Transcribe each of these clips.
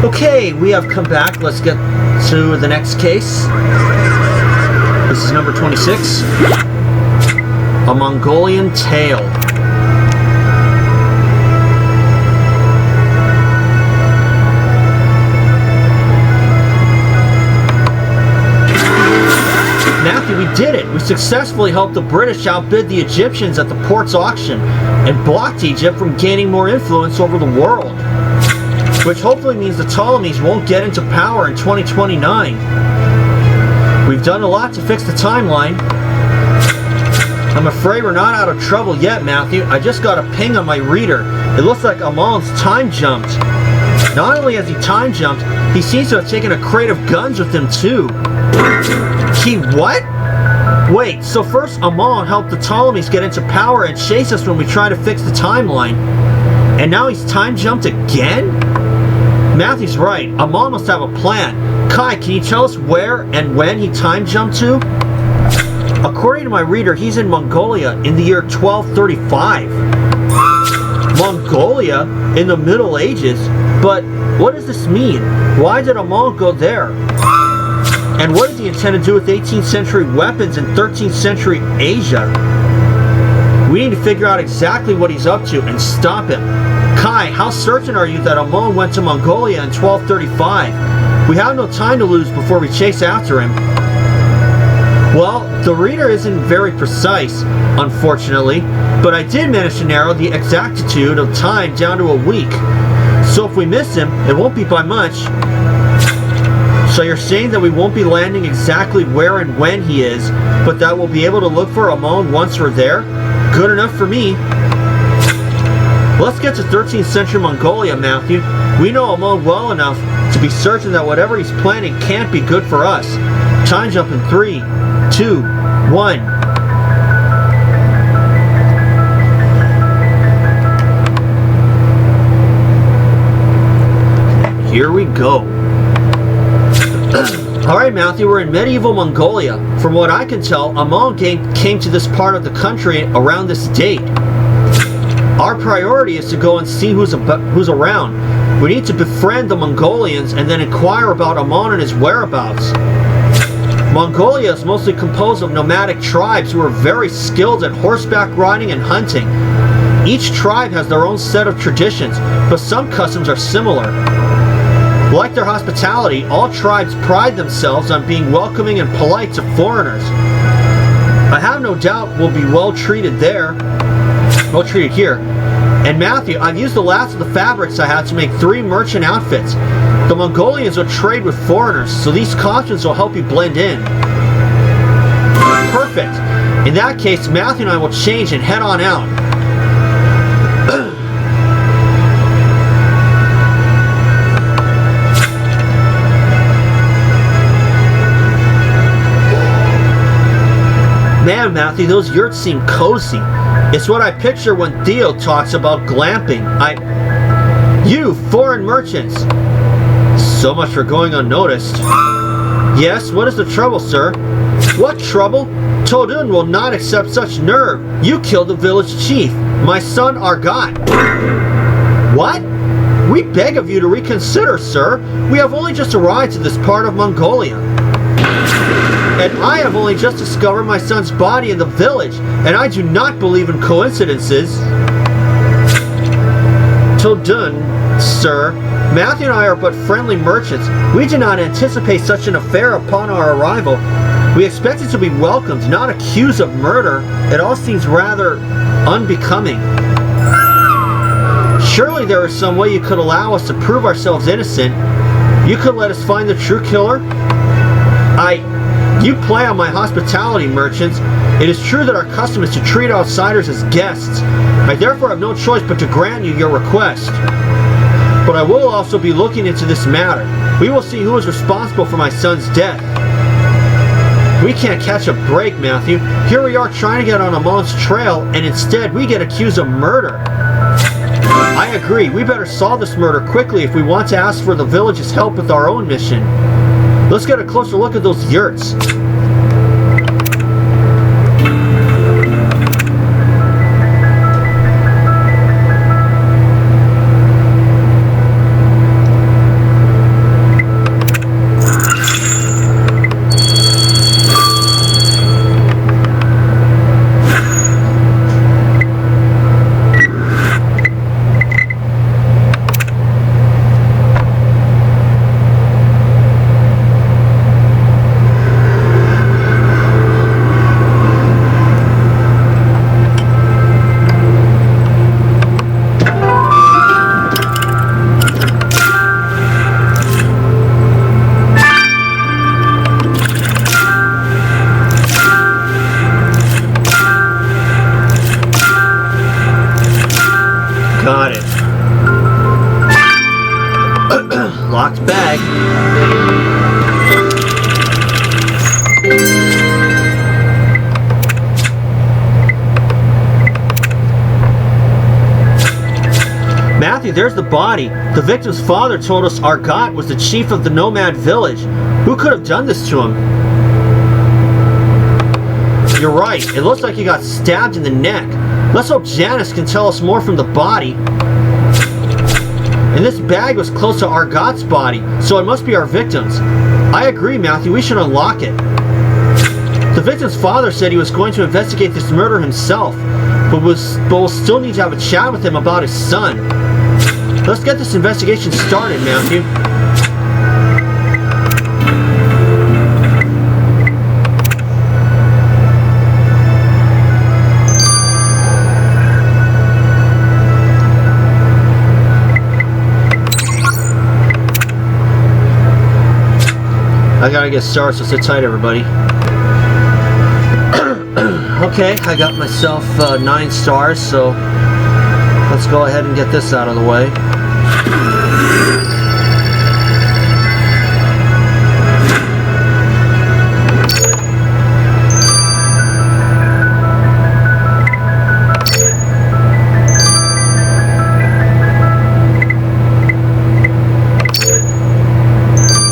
Okay, we have come back. Let's get to the next case. This is number 26. A Mongolian Tale. Matthew, we did it! We successfully helped the British outbid the Egyptians at the port's auction and blocked Egypt from gaining more influence over the world. Which hopefully means the Ptolemies won't get into power in 2029. We've done a lot to fix the timeline. I'm afraid we're not out of trouble yet, Matthew. I just got a ping on my reader. It looks like Amon's time jumped. Not only has he time jumped, he seems to have taken a crate of guns with him too. He what? Wait, so first Amon helped the Ptolemies get into power and chase us when we tried to fix the timeline. And now he's time jumped again? Matthew's right. Amon must have a plan. Kai, can you tell us where and when he time jumped to? According to my reader, he's in Mongolia in the year 1235. Mongolia? In the Middle Ages? But what does this mean? Why did Amon go there? And what does he intend to do with 18th century weapons in 13th century Asia? We need to figure out exactly what he's up to and stop him. Kai, how certain are you that Amon went to Mongolia in 1235? We have no time to lose before we chase after him. Well, the reader isn't very precise, unfortunately, but I did manage to narrow the exactitude of time down to a week. So if we miss him, it won't be by much. So you're saying that we won't be landing exactly where and when he is, but that we'll be able to look for Amon once we're there? Good enough for me. Let's get to 13th century Mongolia, Matthew. We know Amon well enough to be certain that whatever he's planning can't be good for us. Time jump in 3, 2, 1. Here we go. Alright, Matthew, we're in medieval Mongolia. From what I can tell, Amon came to this part of the country around this date. Our priority is to go and see who's around. We need to befriend the Mongolians and then inquire about Amon and his whereabouts. Mongolia is mostly composed of nomadic tribes who are very skilled at horseback riding and hunting. Each tribe has their own set of traditions, but some customs are similar. Like their hospitality, all tribes pride themselves on being welcoming and polite to foreigners. I have no doubt we'll be well treated here. And Matthew, I've used the last of the fabrics I had to make 3 merchant outfits. The Mongolians will trade with foreigners, so these costumes will help you blend in. Perfect. In that case, Matthew and I will change and head on out. Man, Matthew, those yurts seem cozy. It's what I picture when Theo talks about glamping. You, foreign merchants! So much for going unnoticed. Yes, what is the trouble, sir? What trouble? Todun will not accept such nerve. You killed the village chief, my son Argat. What? We beg of you to reconsider, sir. We have only just arrived to this part of Mongolia. And I have only just discovered my son's body in the village, and I do not believe in coincidences. Todun, sir, Matthew and I are but friendly merchants. We do not anticipate such an affair upon our arrival. We expected to be welcomed, not accused of murder. It all seems rather unbecoming. Surely there is some way you could allow us to prove ourselves innocent. You could let us find the true killer? You play on my hospitality, merchants. It is true that our custom is to treat outsiders as guests. I therefore have no choice but to grant you your request. But I will also be looking into this matter. We will see who is responsible for my son's death. We can't catch a break, Matthew. Here we are trying to get on Amon's trail, and instead we get accused of murder. I agree. We better solve this murder quickly if we want to ask for the village's help with our own mission. Let's get a closer look at those yurts. there's the body. The victim's father told us Argot was the chief of the nomad village. Who could have done this to him? You're right. It looks like he got stabbed in the neck. Let's hope Janice can tell us more from the body. And this bag was close to Argot's body, so it must be our victim's. I agree, Matthew. We should unlock it. The victim's father said he was going to investigate this murder himself, but we'll still need to have a chat with him about his son. Let's get this investigation started, Matthew. I gotta get started, so sit tight, everybody. Okay, I got myself 9 stars, so let's go ahead and get this out of the way.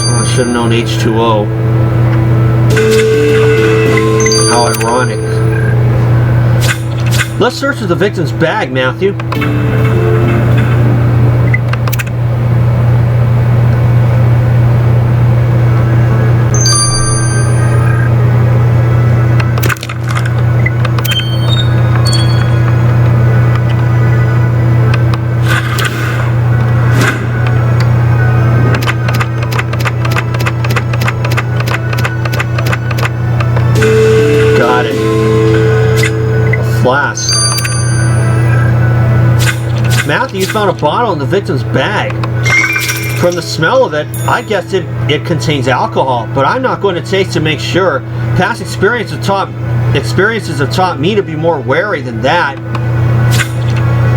Oh, I should have known H2O. How ironic. Let's search for the victim's bag, Matthew. Got it. A flask. Matthew, you found a bottle in the victim's bag. From the smell of it, I guess it contains alcohol, but I'm not going to taste to make sure. Past experiences have taught me to be more wary than that.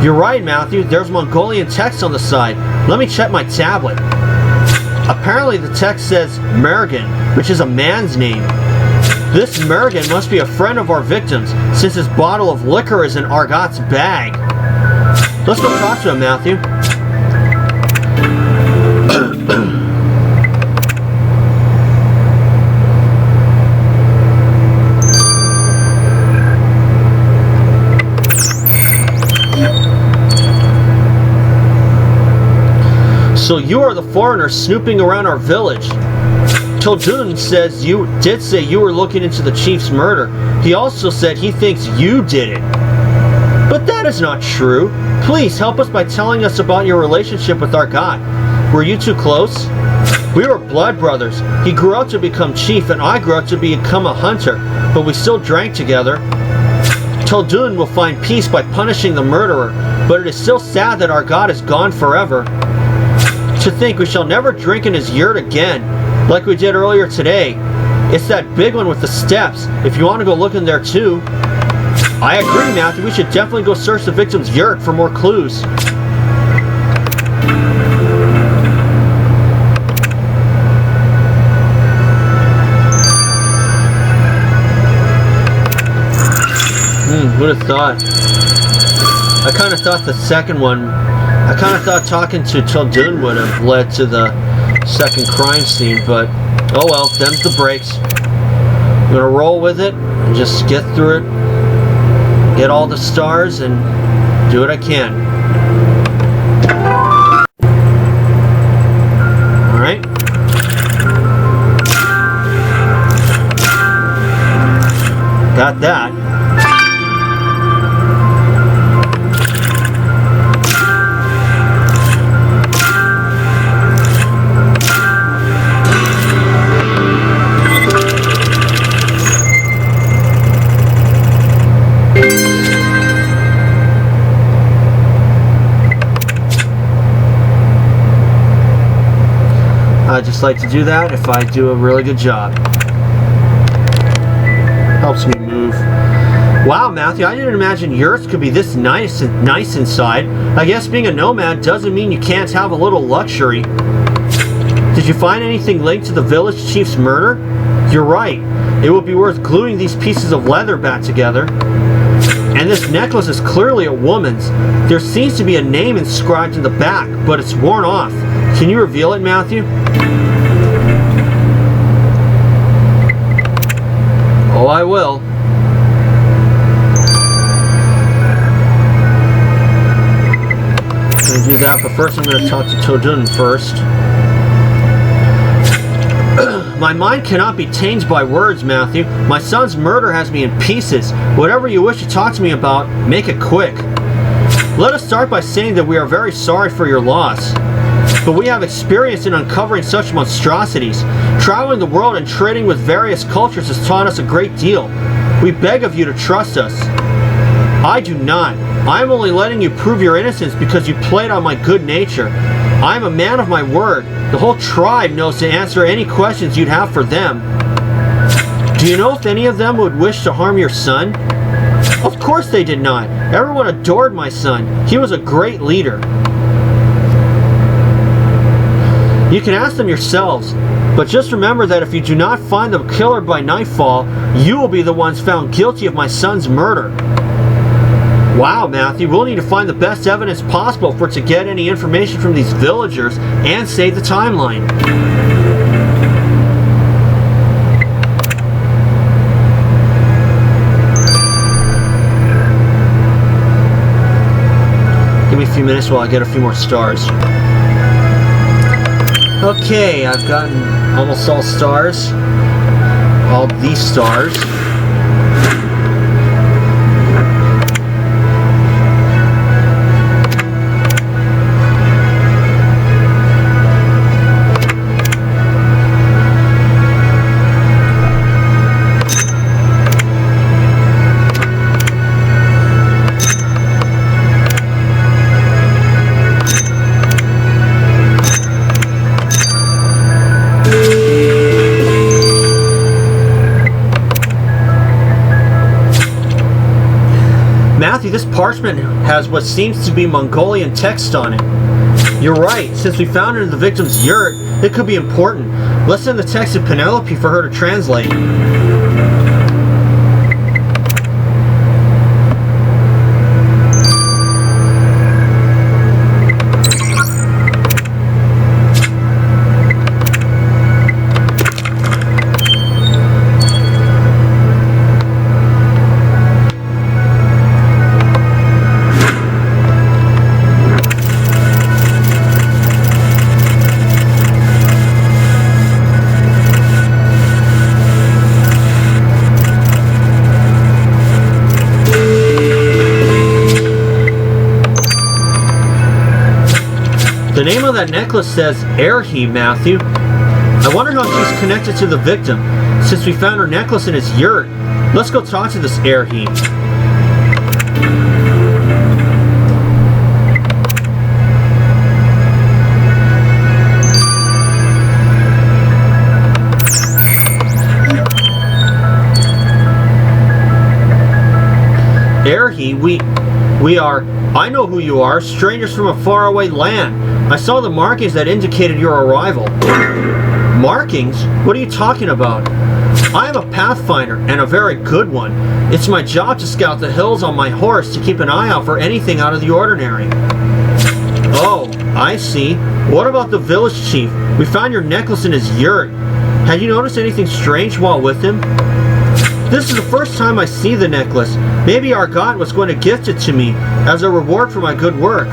You're right, Matthew. There's Mongolian text on the side. Let me check my tablet. Apparently the text says Mergen, which is a man's name. This Mergen must be a friend of our victims, since this bottle of liquor is in Argot's bag. Let's go talk to him, Matthew. So you are the foreigner snooping around our village. Tildun says you did say you were looking into the chief's murder. He also said he thinks you did it. But that is not true. Please help us by telling us about your relationship with Argot. Were you two close? We were blood brothers. He grew up to become chief and I grew up to become a hunter, but we still drank together. Tildun will find peace by punishing the murderer, but it is still sad that Argot is gone forever. To think we shall never drink in his yurt again, like we did earlier today. It's that big one with the steps, if you want to go look in there too. I agree, Matthew. We should definitely go search the victim's yurt for more clues. Who'd have thought? I kind of thought the second one, I kind of thought talking to Tildun would have led to the second crime scene, but oh well, them's the breaks. I'm gonna roll with it and just get through it. Get all the stars and do what I can. Alright. Got that. I just like to do that if I do a really good job. Helps me move. Wow, Matthew, I didn't imagine yurts could be this nice inside. I guess being a nomad doesn't mean you can't have a little luxury. Did you find anything linked to the village chief's murder? You're right. It would be worth gluing these pieces of leather back together. And this necklace is clearly a woman's. There seems to be a name inscribed in the back, but it's worn off. Can you reveal it, Matthew? Oh, I will. I'm going to do that, but first I'm going to talk to Todun first. My mind cannot be tamed by words, Matthew. My son's murder has me in pieces. Whatever you wish to talk to me about, make it quick. Let us start by saying that we are very sorry for your loss. But we have experience in uncovering such monstrosities. Traveling the world and trading with various cultures has taught us a great deal. We beg of you to trust us. I do not. I am only letting you prove your innocence because you played on my good nature. I am a man of my word. The whole tribe knows to answer any questions you'd have for them. Do you know if any of them would wish to harm your son? Of course they did not. Everyone adored my son. He was a great leader. You can ask them yourselves, but just remember that if you do not find the killer by nightfall, you will be the ones found guilty of my son's murder. Wow, Matthew, we'll need to find the best evidence possible for to get any information from these villagers and save the timeline. Give me a few minutes while I get a few more stars. Okay, I've gotten almost all stars. All these stars. This parchment has what seems to be Mongolian text on it. You're right, since we found it in the victim's yurt, it could be important. Let's send the text to Penelope for her to translate. The name of that necklace says Erhi, Matthew. I wonder how she's connected to the victim, since we found her necklace in his yurt. Let's go talk to this Erhi. Erhi, we are, I know who you are, strangers from a faraway land. I saw the markings that indicated your arrival. Markings? What are you talking about? I am a pathfinder, and a very good one. It's my job to scout the hills on my horse to keep an eye out for anything out of the ordinary. Oh, I see. What about the village chief? We found your necklace in his yurt. Had you noticed anything strange while with him? This is the first time I see the necklace. Maybe our god was going to gift it to me as a reward for my good work.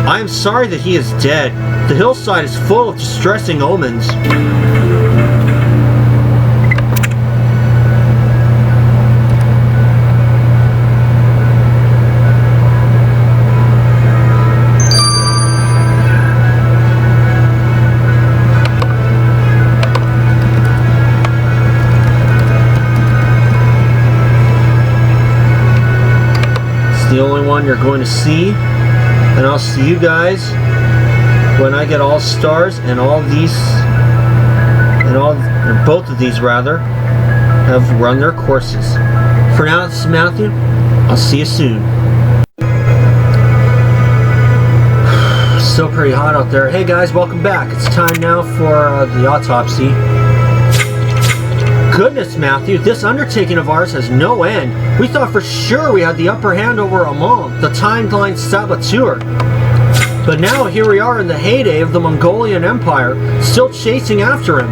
I am sorry that he is dead. The hillside is full of distressing omens. It's the only one you're going to see. And I'll see you guys when I get all stars and all these, and both of these rather, have run their courses. For now, this is Matthew. I'll see you soon. Still pretty hot out there. Hey guys, welcome back. It's time now for the autopsy. Goodness, Matthew, this undertaking of ours has no end. We thought for sure we had the upper hand over Amon, the timeline saboteur. But now here we are in the heyday of the Mongolian Empire, still chasing after him.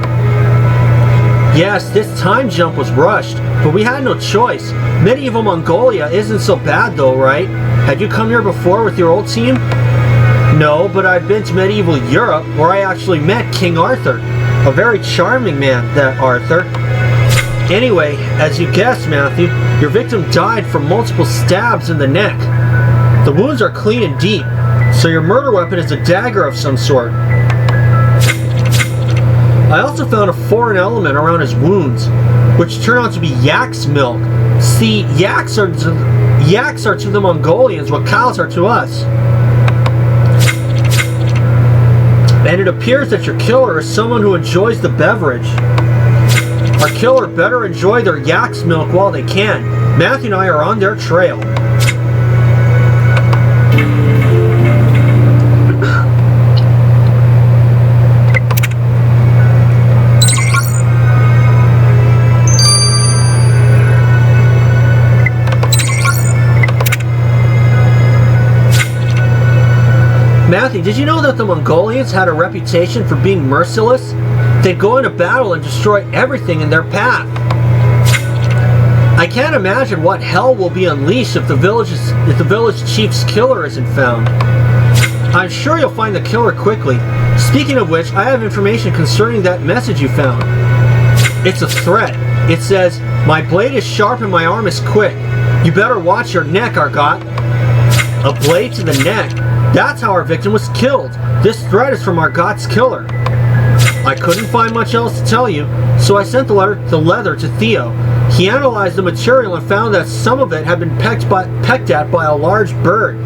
Yes, this time jump was rushed, but we had no choice. Medieval Mongolia isn't so bad though, right? Had you come here before with your old team? No, but I've been to medieval Europe, where I actually met King Arthur. A very charming man, that Arthur. Anyway, as you guessed, Matthew, your victim died from multiple stabs in the neck. The wounds are clean and deep, so your murder weapon is a dagger of some sort. I also found a foreign element around his wounds, which turned out to be yak's milk. See, yaks are to the Mongolians what cows are to us. And it appears that your killer is someone who enjoys the beverage. Our killer better enjoy their yak's milk while they can. Matthew and I are on their trail. Matthew, did you know that the Mongolians had a reputation for being merciless? They'd go into battle and destroy everything in their path. I can't imagine what hell will be unleashed if the village chief's killer isn't found. I'm sure you'll find the killer quickly. Speaking of which, I have information concerning that message you found. It's a threat. It says, "My blade is sharp and my arm is quick. You better watch your neck, Argot." A blade to the neck? That's how our victim was killed. This threat is from Argot's killer. I couldn't find much else to tell you, so I sent the leather to Theo. He analyzed the material and found that some of it had been pecked at by a large bird,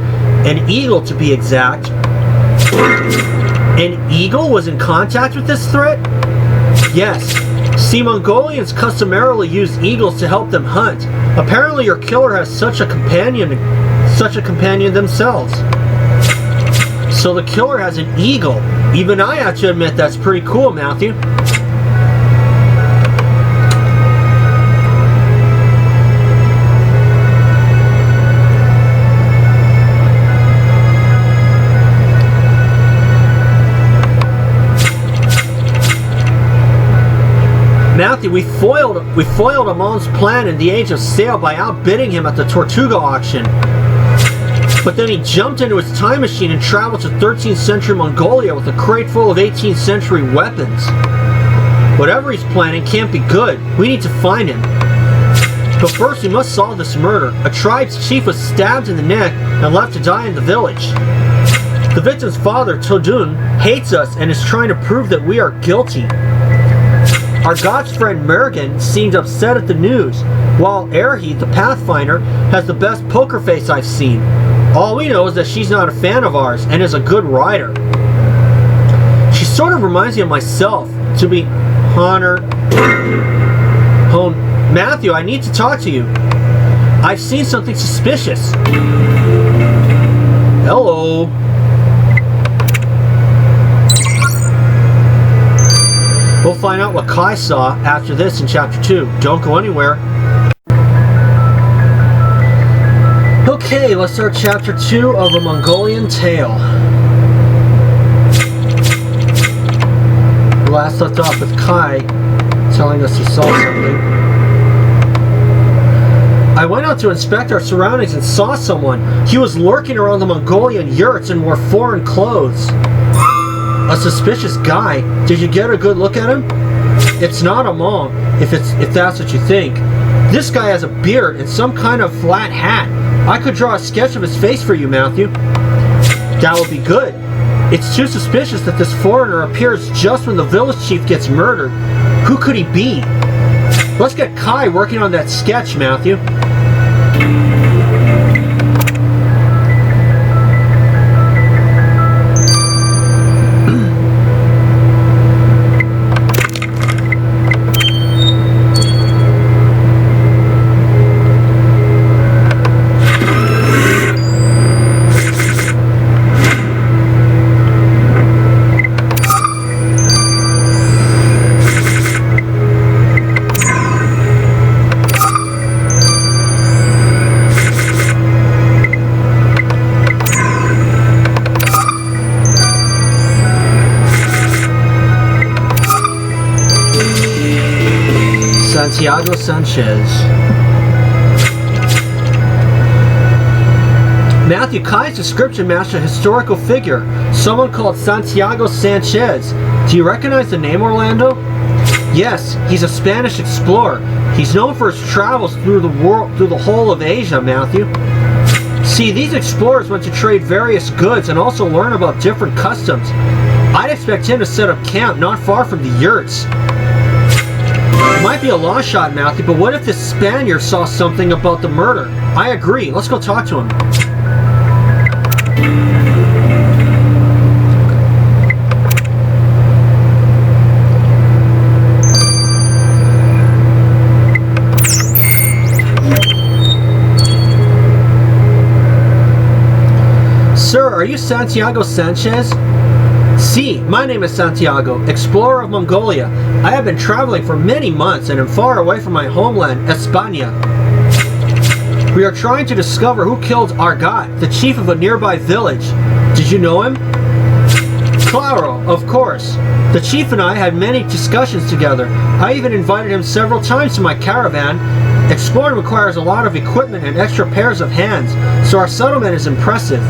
an eagle to be exact. An eagle was in contact with this threat? Yes. See, Mongolians customarily use eagles to help them hunt. Apparently your killer has such a companion themselves. So the killer has an eagle. Even I have to admit that's pretty cool, Matthew. Matthew, we foiled Amon's plan in the Age of Sail by outbidding him at the Tortuga auction. But then he jumped into his time machine and traveled to 13th century Mongolia with a crate full of 18th century weapons. Whatever he's planning can't be good. We need to find him. But first we must solve this murder. A tribe's chief was stabbed in the neck and left to die in the village. The victim's father, Todun, hates us and is trying to prove that we are guilty. Our God's friend Mergen seemed upset at the news, while Erhi, the Pathfinder, has the best poker face I've seen. All we know is that she's not a fan of ours and is a good rider. She sort of reminds me of myself, to be honored. Oh, Matthew, I need to talk to you. I've seen something suspicious. Hello. We'll find out what Kai saw after this in Chapter 2. Don't go anywhere. Okay, let's start Chapter 2 of A Mongolian Tale. We last left off with Kai telling us he saw something. I went out to inspect our surroundings and saw someone. He was lurking around the Mongolian yurts and wore foreign clothes. A suspicious guy. Did you get a good look at him? It's not a Mong, if that's what you think. This guy has a beard and some kind of flat hat. I could draw a sketch of his face for you, Matthew. That would be good. It's too suspicious that this foreigner appears just when the village chief gets murdered. Who could he be? Let's get Kai working on that sketch, Matthew. Santiago Sanchez. Matthew, Kai's description matched a historical figure, someone called Santiago Sanchez. Do you recognize the name, Orlando? Yes, he's a Spanish explorer. He's known for his travels through the whole of Asia, Matthew. See, these explorers went to trade various goods and also learn about different customs. I'd expect him to set up camp not far from the yurts. It might be a long shot, Matthew, but what if this Spaniard saw something about the murder? I agree. Let's go talk to him. Sir, are you Santiago Sanchez? Si, my name is Santiago, explorer of Mongolia. I have been traveling for many months and am far away from my homeland, España. We are trying to discover who killed Argat, the chief of a nearby village. Did you know him? Claro, of course. The chief and I had many discussions together. I even invited him several times to my caravan. Exploring requires a lot of equipment and extra pairs of hands, so our settlement is impressive.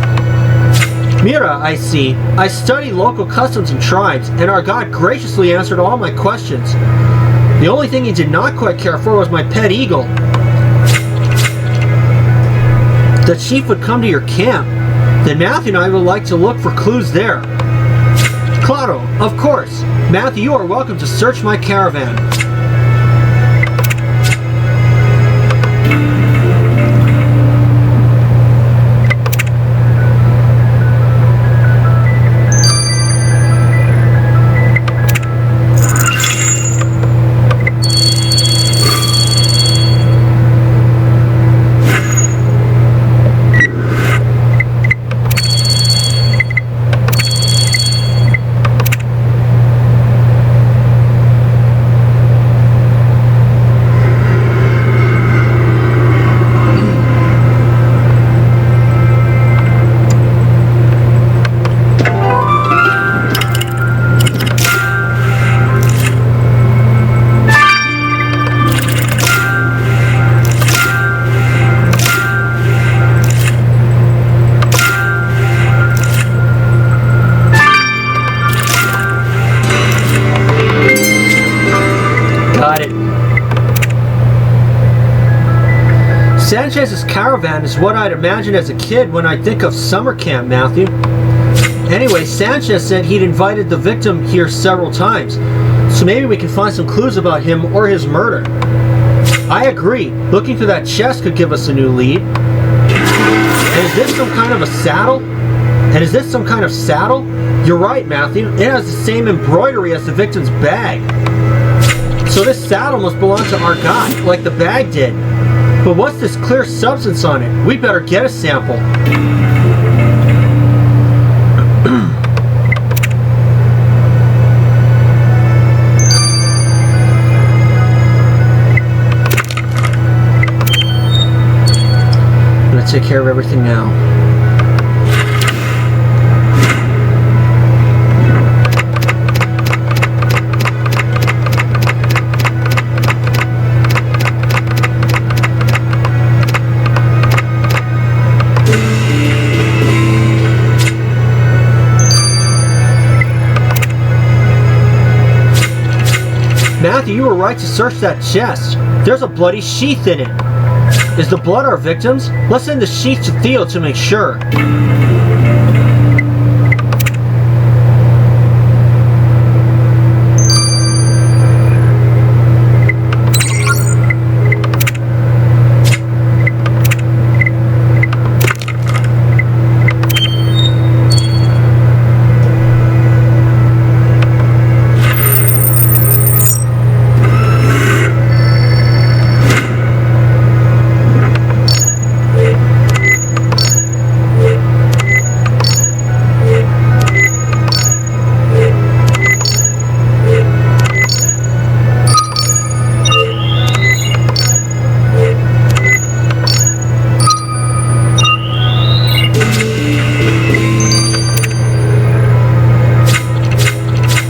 Mira, I see. I study local customs and tribes, and our God graciously answered all my questions. The only thing he did not quite care for was my pet eagle. The chief would come to your camp. Then Matthew and I would like to look for clues there. Claro, of course. Matthew, you are welcome to search my caravan. Sanchez's caravan is what I'd imagine as a kid when I think of summer camp, Matthew. Anyway, Sanchez said he'd invited the victim here several times, so maybe we can find some clues about him or his murder. I agree. Looking through that chest could give us a new lead. And is this some kind of a saddle? You're right, Matthew. It has the same embroidery as the victim's bag. So this saddle must belong to Argat, like the bag did. But what's this clear substance on it? We better get a sample. I'm gonna take care of everything now. Matthew, you were right to search that chest. There's a bloody sheath in it. Is the blood our victim's? Let's send the sheath to Theo to make sure.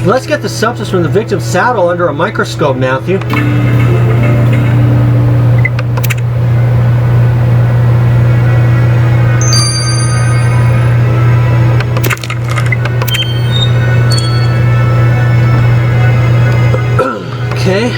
Let's get the substance from the victim's saddle under a microscope, Matthew. Okay.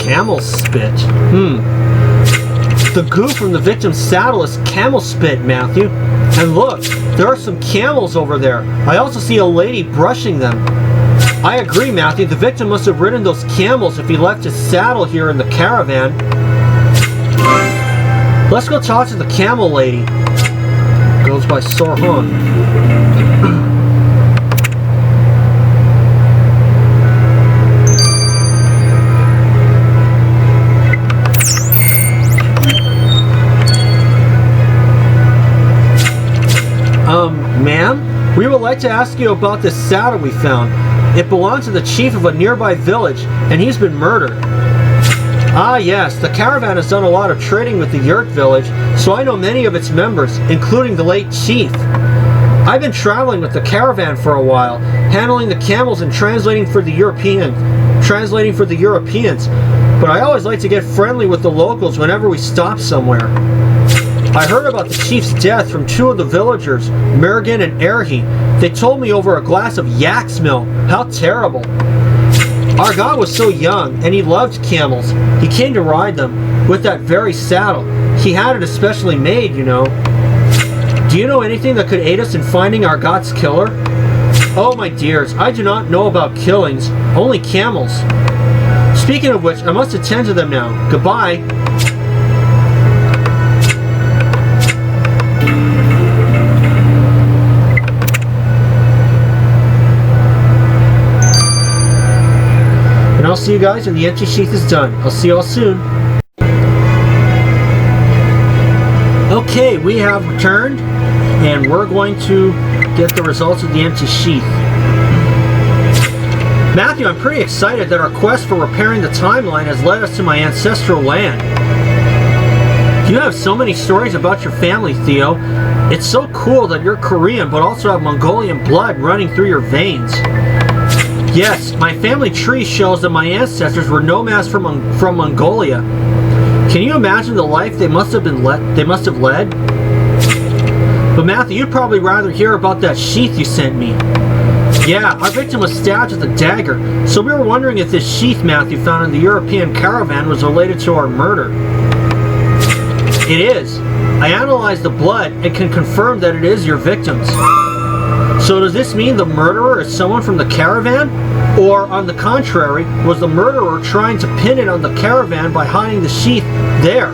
Camel spit. The goo from the victim's saddle is camel spit, Matthew. And look, there are some camels over there. I also see a lady brushing them. I agree, Matthew. The victim must have ridden those camels if he left his saddle here in the caravan. Let's go talk to the camel lady. Goes by Sorhan. Ma'am, we would like to ask you about this saddle we found. It belongs to the chief of a nearby village, and he's been murdered. Ah yes, the caravan has done a lot of trading with the Yurt village, so I know many of its members, including the late chief. I've been traveling with the caravan for a while, handling the camels and translating for the Europeans, but I always like to get friendly with the locals whenever we stop somewhere. I heard about the chief's death from two of the villagers, Mergen and Erhi. They told me over a glass of yak's milk. How terrible. Our god was so young, and he loved camels. He came to ride them, with that very saddle. He had it especially made, you know. Do you know anything that could aid us in finding our god's killer? Oh, my dears, I do not know about killings, only camels. Speaking of which, I must attend to them now. Goodbye. And I'll see you guys when the empty sheath is done. I'll see you all soon. Okay, we have returned, and we're going to get the results of the empty sheath. Matthew, I'm pretty excited that our quest for repairing the timeline has led us to my ancestral land. You have so many stories about your family, Theo. It's so cool that you're Korean but also have Mongolian blood running through your veins. Yes, my family tree shows that my ancestors were nomads from Mongolia. Can you imagine the life they must have led? But Matthew, you'd probably rather hear about that sheath you sent me. Yeah, our victim was stabbed with a dagger, so we were wondering if this sheath Matthew found in the European caravan was related to our murder. It is. I analyzed the blood and can confirm that it is your victim's. So does this mean the murderer is someone from the caravan? Or, on the contrary, was the murderer trying to pin it on the caravan by hiding the sheath there?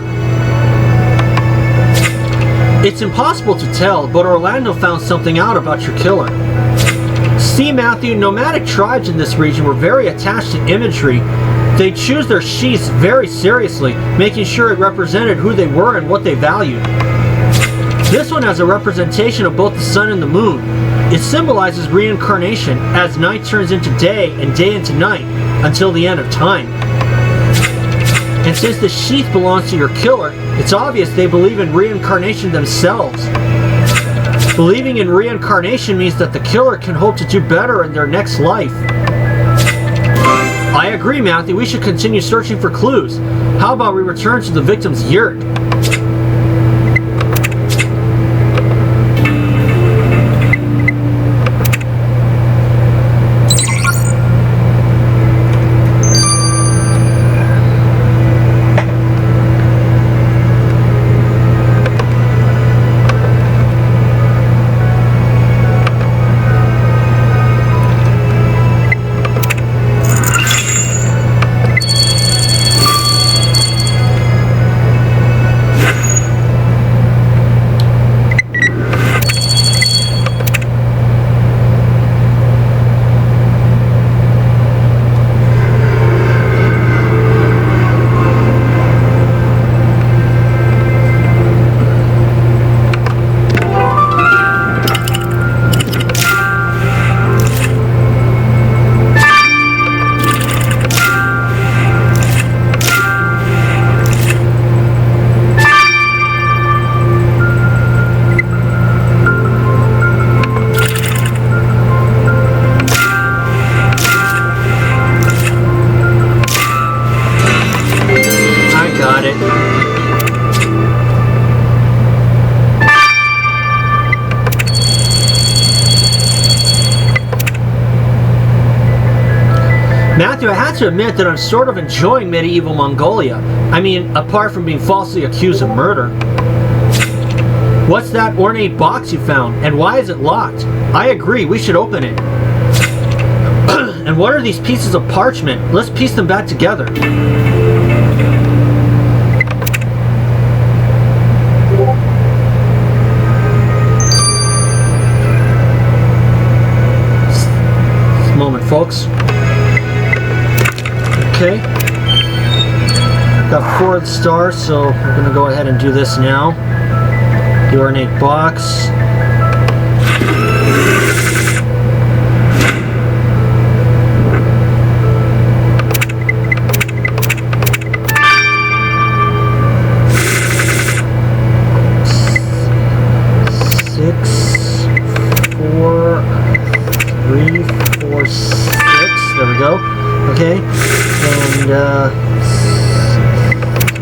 It's impossible to tell, but Orlando found something out about your killer. See, Matthew, nomadic tribes in this region were very attached to imagery. They choose their sheaths very seriously, making sure it represented who they were and what they valued. This one has a representation of both the sun and the moon. It symbolizes reincarnation as night turns into day and day into night until the end of time. And since the sheath belongs to your killer, it's obvious they believe in reincarnation themselves. Believing in reincarnation means that the killer can hope to do better in their next life. I agree, Matthew. We should continue searching for clues. How about we return to the victim's yurt? Matthew, I have to admit that I'm sort of enjoying medieval Mongolia. I mean, apart from being falsely accused of murder. What's that ornate box you found, and why is it locked? I agree, we should open it. And what are these pieces of parchment? Let's piece them back together. Just a moment, folks. Okay. Got 4 stars, so we're going to go ahead and do this now. The ornate box. There we go. Okay, and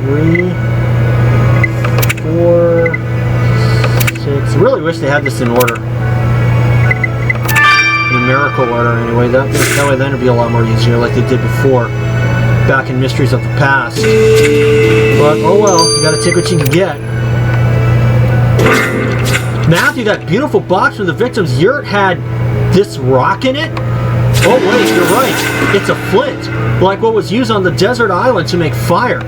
3, 4, 6. I really wish they had this in order, numerical order. Anyway, that way then it'd be a lot more easier, like they did before, back in Mysteries of the Past. But oh well, you got to take what you can get. Matthew, that beautiful box from the victim's yurt had this rock in it? Oh wait, you're right. It's a flint, like what was used on the desert island to make fire.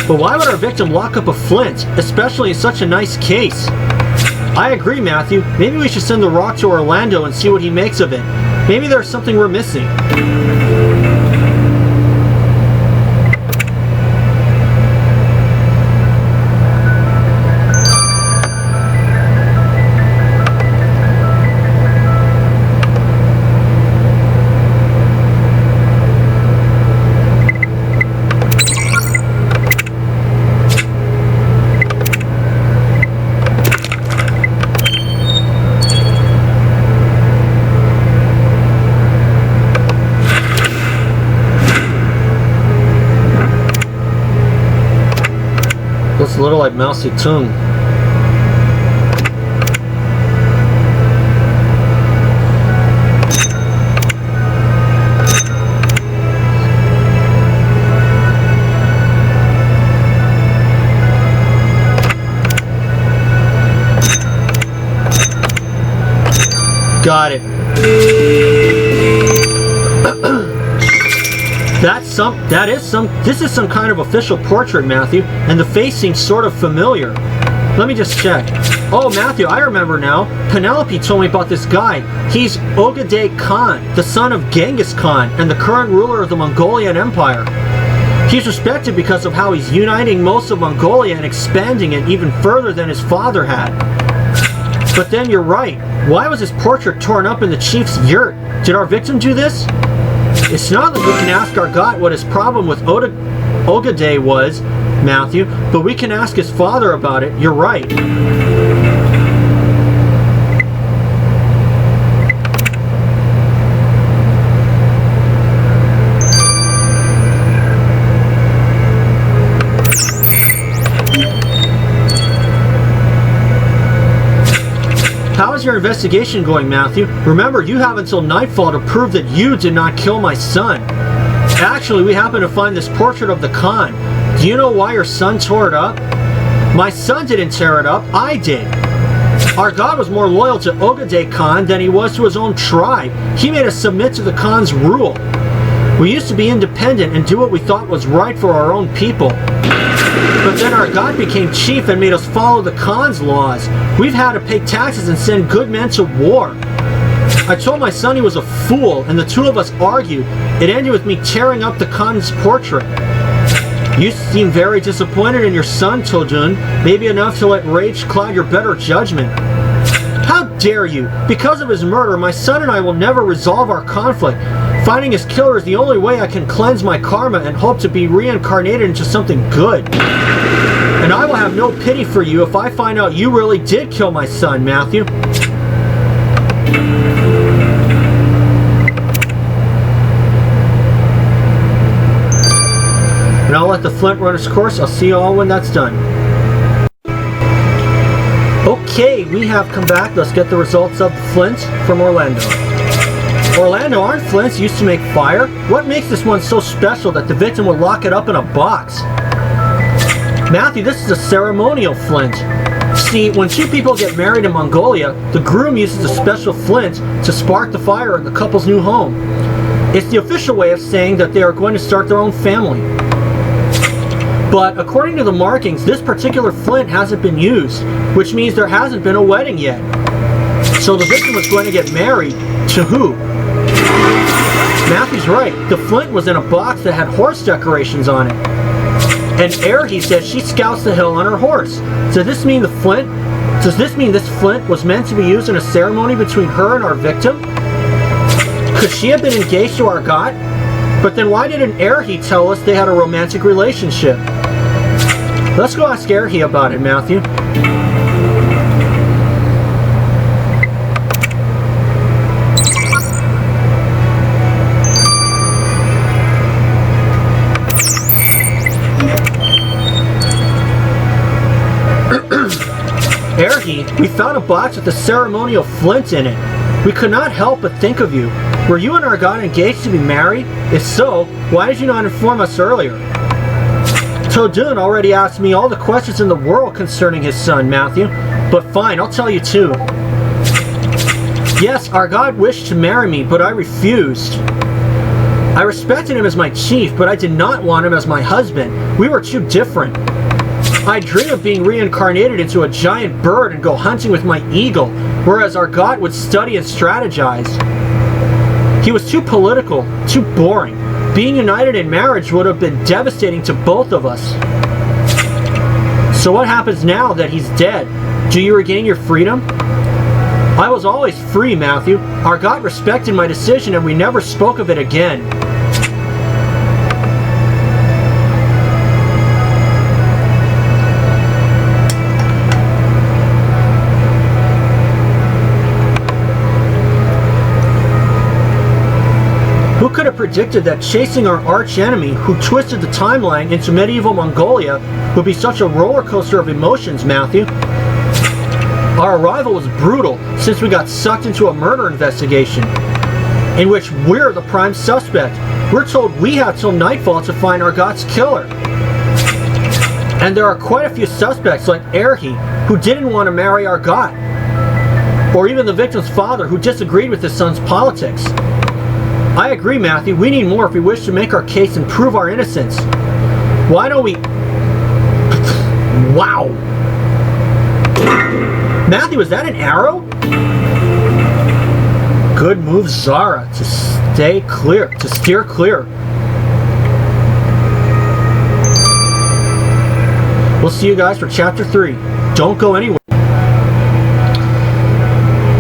But why would our victim lock up a flint, especially in such a nice case? I agree, Matthew. Maybe we should send the rock to Orlando and see what he makes of it. Maybe there's something we're missing. Looks a little like Mao Zedong. Got it. This is some kind of official portrait, Matthew, and the face seems sort of familiar. Let me just check. Oh, Matthew, I remember now. Penelope told me about this guy. He's Ogedei Khan, the son of Genghis Khan, and the current ruler of the Mongolian Empire. He's respected because of how he's uniting most of Mongolia and expanding it even further than his father had. But then you're right. Why was his portrait torn up in the chief's yurt? Did our victim do this? It's not that we can ask our God what his problem with Ogedei was, Matthew, but we can ask his father about it. You're right. How is your investigation going, Matthew? Remember, you have until nightfall to prove that you did not kill my son. Actually, we happen to find this portrait of the Khan. Do you know why your son tore it up? My son didn't tear it up, I did. Our God was more loyal to Ogedei Khan than he was to his own tribe. He made us submit to the Khan's rule. We used to be independent and do what we thought was right for our own people. But then our God became chief and made us follow the Khan's laws. We've had to pay taxes and send good men to war. I told my son he was a fool, and the two of us argued. It ended with me tearing up the Khan's portrait. You seem very disappointed in your son, Todun, maybe enough to let rage cloud your better judgment. How dare you! Because of his murder, my son and I will never resolve our conflict. Finding his killer is the only way I can cleanse my karma and hope to be reincarnated into something good. And I will have no pity for you if I find out you really did kill my son, Matthew. And I'll let the flint run its course. I'll see you all when that's done. Okay, we have come back. Let's get the results of the flint from Orlando. Orlando, aren't flints used to make fire? What makes this one so special that the victim would lock it up in a box? Matthew, this is a ceremonial flint. See, when two people get married in Mongolia, the groom uses a special flint to spark the fire in the couple's new home. It's the official way of saying that they are going to start their own family. But according to the markings, this particular flint hasn't been used, which means there hasn't been a wedding yet. So the victim was going to get married to who? Matthew's right. The flint was in a box that had horse decorations on it. And Erhi said she scouts the hill on her horse. Does this mean this flint was meant to be used in a ceremony between her and our victim? Could she have been engaged to Argot? But then why didn't Erhi tell us they had a romantic relationship? Let's go ask Erhi about it, Matthew. Erhi, we found a box with a ceremonial flint in it. We could not help but think of you. Were you and Argot engaged to be married? If so, why did you not inform us earlier? Todun already asked me all the questions in the world concerning his son, Matthew. But fine, I'll tell you too. Yes, Argot wished to marry me, but I refused. I respected him as my chief, but I did not want him as my husband. We were too different. I dream of being reincarnated into a giant bird and go hunting with my eagle, whereas Argot would study and strategize. He was too political, too boring. Being united in marriage would have been devastating to both of us. So what happens now that he's dead? Do you regain your freedom? I was always free, Matthew. Argot respected my decision and we never spoke of it again. Who could have predicted that chasing our arch-enemy, who twisted the timeline into medieval Mongolia, would be such a roller coaster of emotions, Matthew? Our arrival was brutal, since we got sucked into a murder investigation, in which we're the prime suspect. We're told we have till nightfall to find Argot's killer. And there are quite a few suspects like Erhi, who didn't want to marry Argot, or even the victim's father, who disagreed with his son's politics. I agree, Matthew. We need more if we wish to make our case and prove our innocence. Why don't we... Wow! Matthew, is that an arrow? Good move, Zara, to steer clear. We'll see you guys for Chapter 3. Don't go anywhere.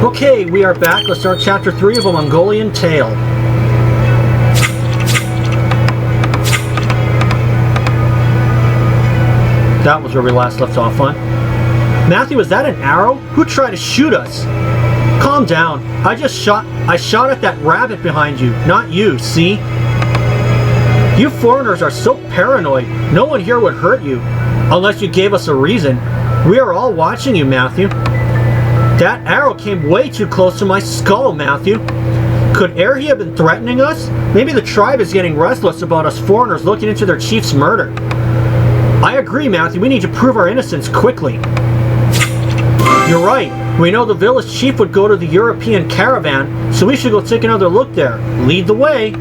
Okay, we are back. Let's start Chapter 3 of A Mongolian Tale. That was where we last left off on. Matthew, is that an arrow? Who tried to shoot us? Calm down. I shot at that rabbit behind you, not you, see? You foreigners are so paranoid. No one here would hurt you, unless you gave us a reason. We are all watching you, Matthew. That arrow came way too close to my skull, Matthew. Could Erhi have been threatening us? Maybe the tribe is getting restless about us foreigners looking into their chief's murder. I agree, Matthew. We need to prove our innocence quickly. You're right. We know the village chief would go to the European caravan, so we should go take another look there. Lead the way.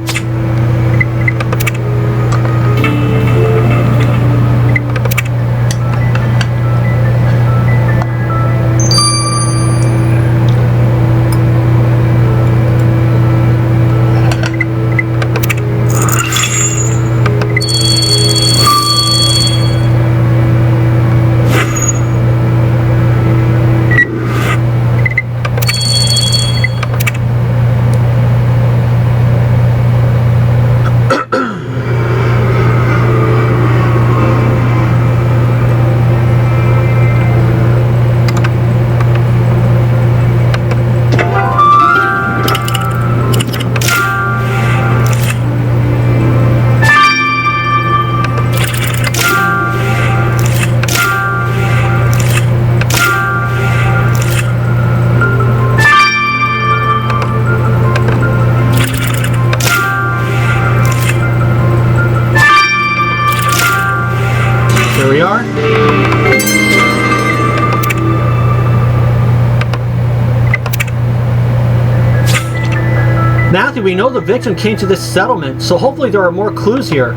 Matthew, we know the victim came to this settlement, so hopefully there are more clues here.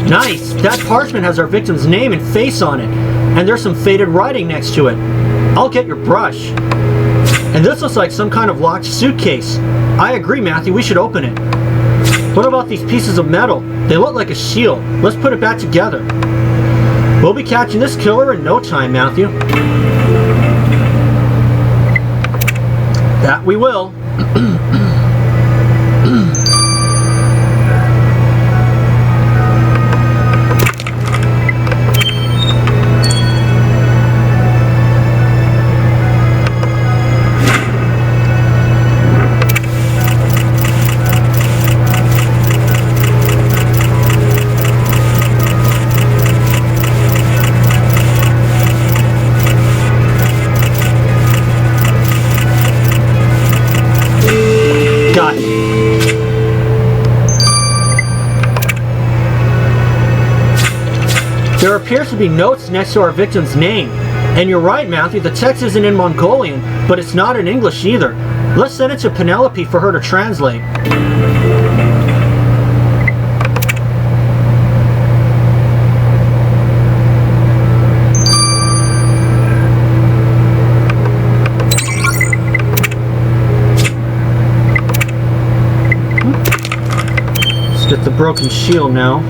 Nice! That parchment has our victim's name and face on it, and there's some faded writing next to it. I'll get your brush. And this looks like some kind of locked suitcase. I agree, Matthew, we should open it. What about these pieces of metal? They look like a shield. Let's put it back together. We'll be catching this killer in no time, Matthew. That we will. There appears to be notes next to our victim's name. And you're right, Matthew, the text isn't in Mongolian, but it's not in English either. Let's send it to Penelope for her to translate. Let's get the broken shield now.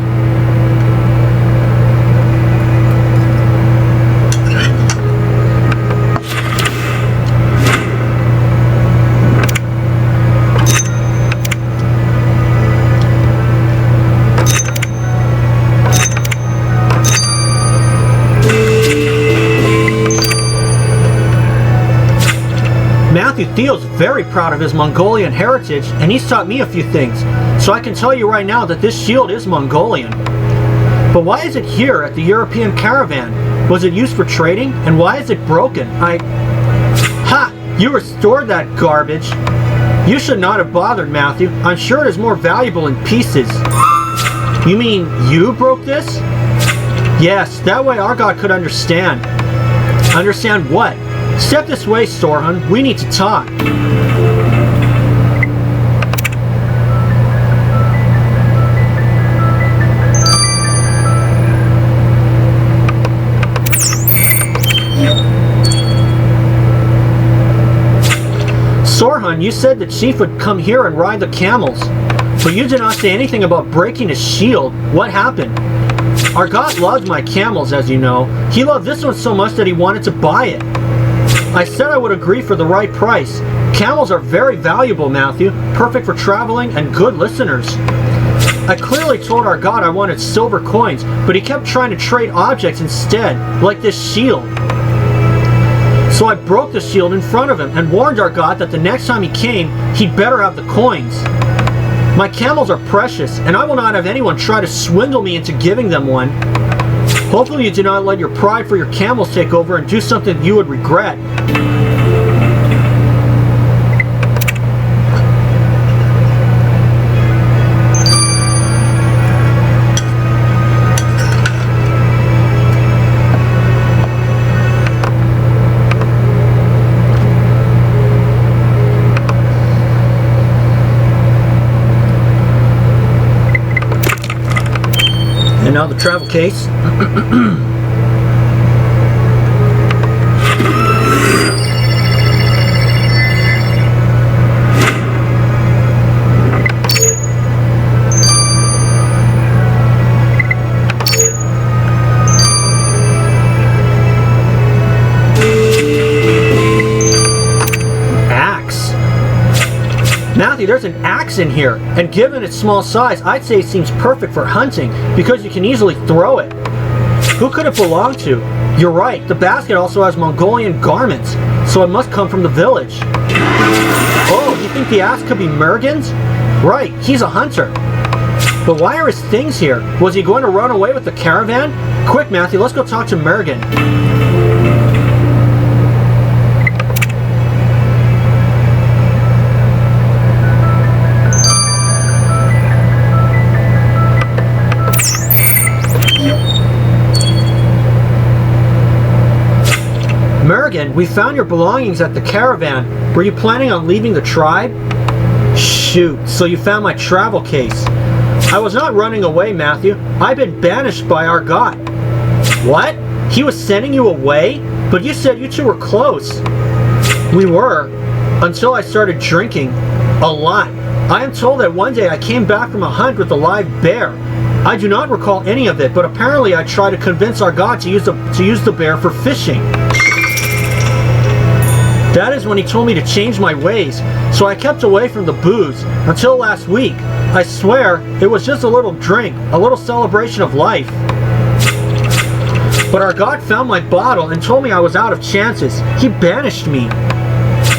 Matthew Theo's very proud of his Mongolian heritage, and he's taught me a few things, so I can tell you right now that this shield is Mongolian. But why is it here at the European caravan? Was it used for trading? And why is it broken? Ha! You restored that garbage! You should not have bothered, Matthew. I'm sure it is more valuable in pieces. You mean you broke this? Yes, that way our God could understand. Understand what? Step this way, Sorhun. We need to talk. Sorhun, you said the chief would come here and ride the camels, but you did not say anything about breaking his shield. What happened? Our God loves my camels, as you know. He loved this one so much that he wanted to buy it. I said I would agree for the right price. Camels are very valuable, Matthew. Perfect for traveling and good listeners. I clearly told our God I wanted silver coins, but he kept trying to trade objects instead, like this shield. So I broke the shield in front of him and warned our God that the next time he came, he'd better have the coins. My camels are precious, and I will not have anyone try to swindle me into giving them one. Hopefully you do not let your pride for your camels take over and do something you would regret. And now the travel case. Matthew, there's an axe in here, and given its small size, I'd say it seems perfect for hunting, because you can easily throw it. Who could it belong to? You're right, the basket also has Mongolian garments, so it must come from the village. Oh, you think the axe could be Mergen's? Right, he's a hunter. But why are his things here? Was he going to run away with the caravan? Quick, Matthew, let's go talk to Mergen. Mergen, we found your belongings at the caravan. Were you planning on leaving the tribe? Shoot, so you found my travel case. I was not running away, Matthew. I've been banished by our God. What? He was sending you away? But you said you two were close. We were, until I started drinking. A lot. I am told that one day I came back from a hunt with a live bear. I do not recall any of it, but apparently I tried to convince our God to use the bear for fishing. That is when he told me to change my ways, so I kept away from the booze until last week. I swear, it was just a little drink, a little celebration of life. But our God found my bottle and told me I was out of chances. He banished me.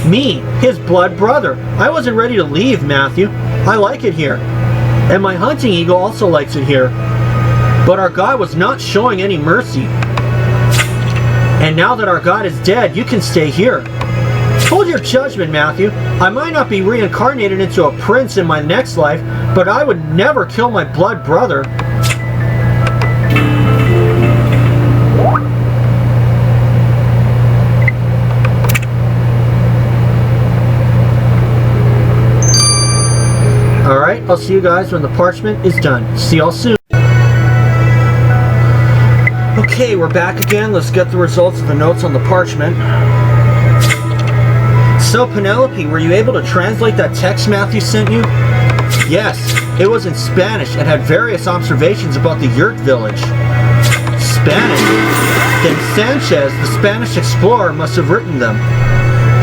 Me, his blood brother. I wasn't ready to leave, Matthew. I like it here. And my hunting eagle also likes it here. But our God was not showing any mercy. And now that our God is dead, you can stay here. Hold your judgment, Matthew. I might not be reincarnated into a prince in my next life, but I would never kill my blood brother. Alright, I'll see you guys when the parchment is done. See y'all soon. Okay, we're back again. Let's get the results of the notes on the parchment. So, Penelope, were you able to translate that text Matthew sent you? Yes, it was in Spanish and had various observations about the yurt village. Spanish? Then Sanchez, the Spanish explorer, must have written them.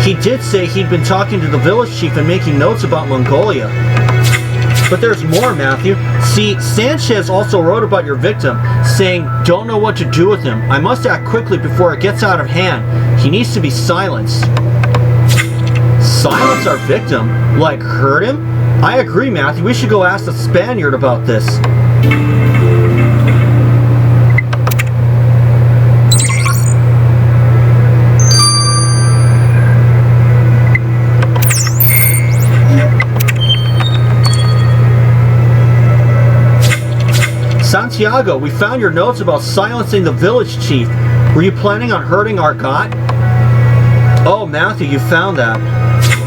He did say he'd been talking to the village chief and making notes about Mongolia. But there's more, Matthew. See, Sanchez also wrote about your victim, saying, "Don't know what to do with him. I must act quickly before it gets out of hand. He needs to be silenced." Silence our victim? Like hurt him? I agree, Matthew. We should go ask the Spaniard about this. Santiago, we found your notes about silencing the village chief. Were you planning on hurting our God? Oh, Matthew, you found that.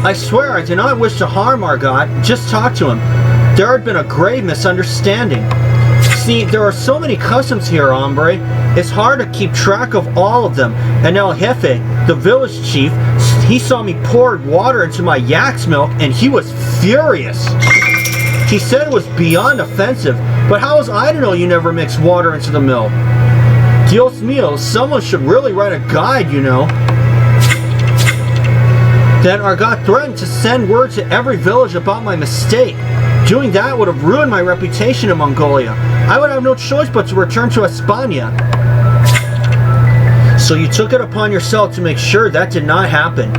I swear I did not wish to harm our God, just talk to him. There had been a grave misunderstanding. See, there are so many customs here, hombre. It's hard to keep track of all of them. And El Jefe, the village chief, he saw me pour water into my yak's milk and he was furious. He said it was beyond offensive, but how was I to know you never mix water into the milk? Dios mío, someone should really write a guide, you know. Then our God threatened to send word to every village about my mistake. Doing that would have ruined my reputation in Mongolia. I would have no choice but to return to España. So you took it upon yourself to make sure that did not happen.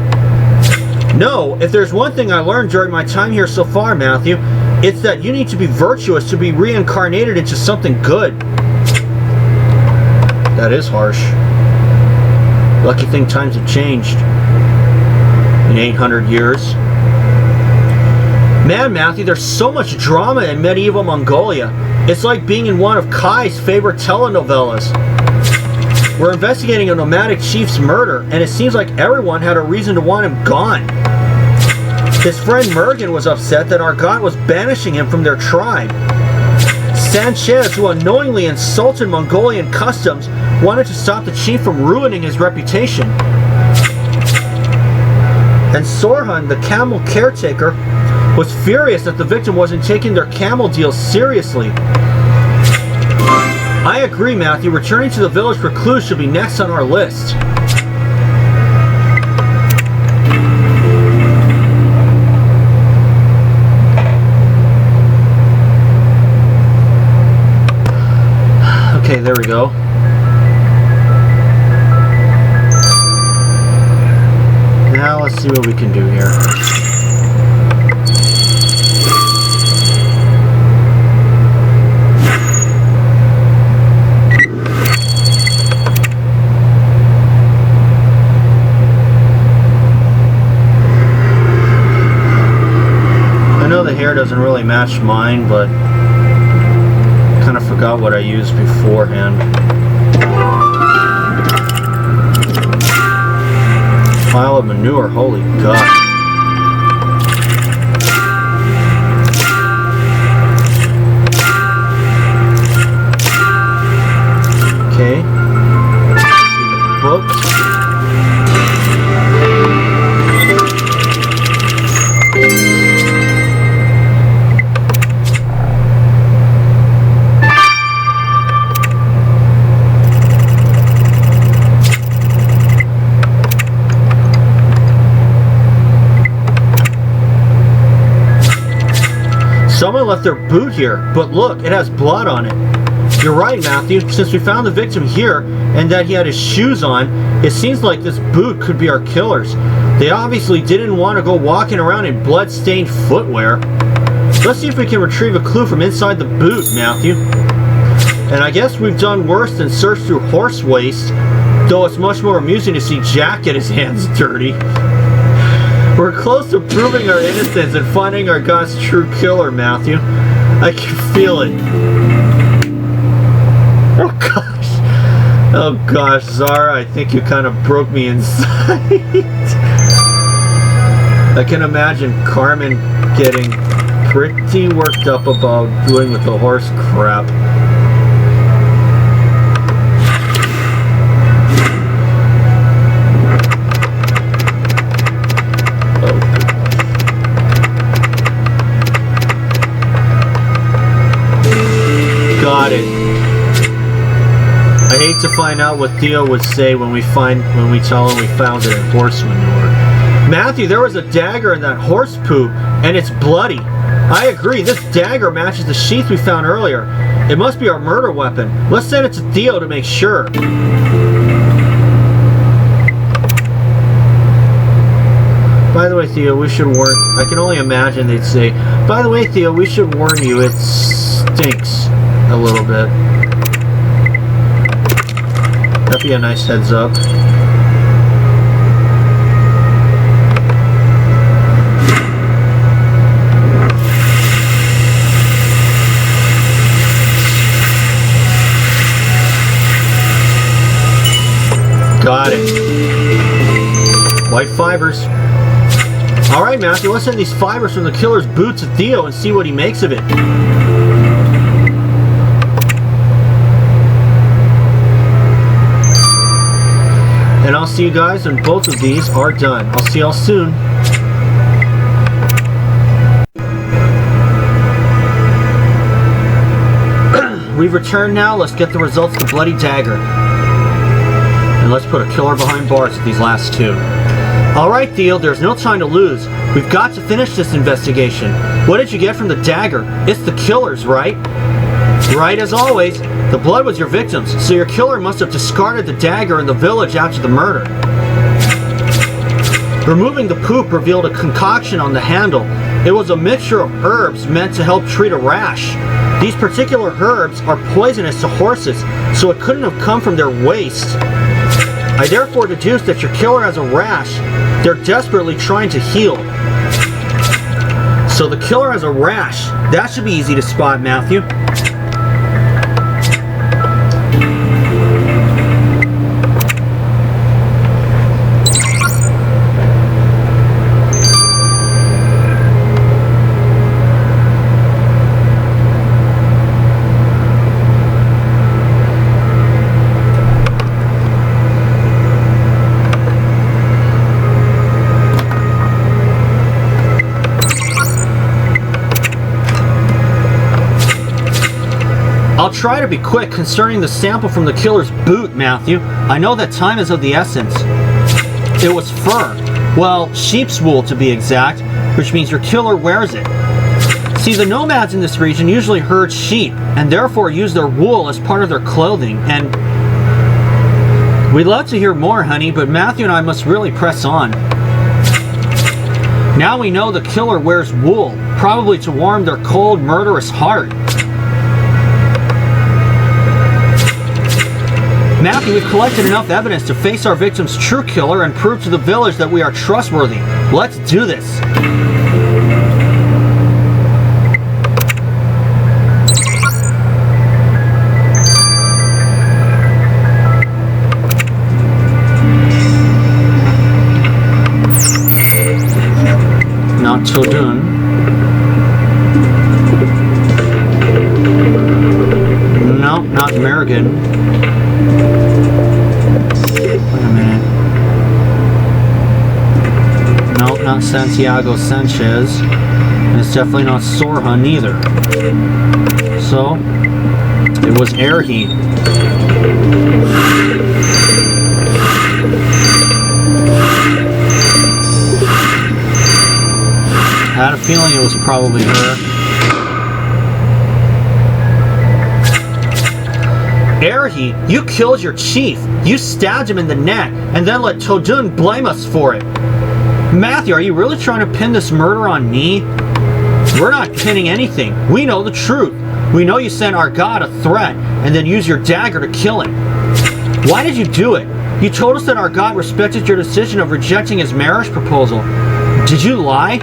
No, if there's one thing I learned during my time here so far, Matthew, it's that you need to be virtuous to be reincarnated into something good. That is harsh. Lucky thing times have changed. In 800 years. Man, Matthew, there's so much drama in medieval Mongolia. It's like being in one of Kai's favorite telenovelas. We're investigating a nomadic chief's murder, and it seems like everyone had a reason to want him gone. His friend Mergen was upset that our God was banishing him from their tribe. Sanchez, who unknowingly insulted Mongolian customs, wanted to stop the chief from ruining his reputation. And Sorhun, the camel caretaker, was furious that the victim wasn't taking their camel deal seriously. I agree, Matthew. Returning to the village for clues should be next on our list. Okay, there we go. Now let's see what we can do here. I know the hair doesn't really match mine, but I kind of forgot what I used beforehand. Pile of manure, holy God. folks. Someone left their boot here, but look, it has blood on it. You're right, Matthew. Since we found the victim here and that he had his shoes on, it seems like this boot could be our killer's. They obviously didn't want to go walking around in blood-stained footwear. Let's see if we can retrieve a clue from inside the boot, Matthew. And I guess we've done worse than search through horse waste, though it's much more amusing to see Jack get his hands dirty. We're close to proving our innocence and finding our God's true killer, Matthew. I can feel it. Oh gosh. Oh gosh, Zara, I think you kind of broke me inside. I can imagine Carmen getting pretty worked up about doing with the horse crap. Got it. I hate to find out what Theo would say when we tell him we found it in horse manure. Matthew, there was a dagger in that horse poop, and it's bloody. I agree, this dagger matches the sheath we found earlier. It must be our murder weapon. Let's send it to Theo to make sure. By the way, Theo, we should warn... I can only imagine they'd say, by the way, Theo, we should warn you, it stinks a little bit. That'd be a nice heads up. Got it. White fibers. Alright, Matthew, let's send these fibers from the killer's boot to Theo and see what he makes of it. And I'll see you guys when both of these are done. I'll see y'all soon. We've returned now. Let's get the results of the bloody dagger. And let's put a killer behind bars with these last two. Alright, Theo, there's no time to lose. We've got to finish this investigation. What did you get from the dagger? It's the killer's, right? Right as always. The blood was your victim's, so your killer must have discarded the dagger in the village after the murder. Removing the poop revealed a concoction on the handle. It was a mixture of herbs meant to help treat a rash. These particular herbs are poisonous to horses, so it couldn't have come from their waste. I therefore deduce that your killer has a rash they're desperately trying to heal. So the killer has a rash. That should be easy to spot, Matthew. I'll try to be quick concerning the sample from the killer's boot, Matthew. I know that time is of the essence. It was fur. Well, sheep's wool to be exact, which means your killer wears it. See, the nomads in this region usually herd sheep, and therefore use their wool as part of their clothing, and... We'd love to hear more, honey, but Matthew and I must really press on. Now we know the killer wears wool, probably to warm their cold, murderous heart. Matthew, we've collected enough evidence to face our victim's true killer and prove to the village that we are trustworthy. Let's do this. Not so done. No, not Merrigan. not Santiago Sanchez. And it's definitely not Sorhan either. So, it was Erhi. I had a feeling it was probably her. Erhi, you killed your chief. You stabbed him in the neck and then let Todun blame us for it. Matthew, are you really trying to pin this murder on me? We're not pinning anything. We know the truth. We know you sent our god a threat and then used your dagger to kill him. Why did you do it? You told us that our god respected your decision of rejecting his marriage proposal. Did you lie?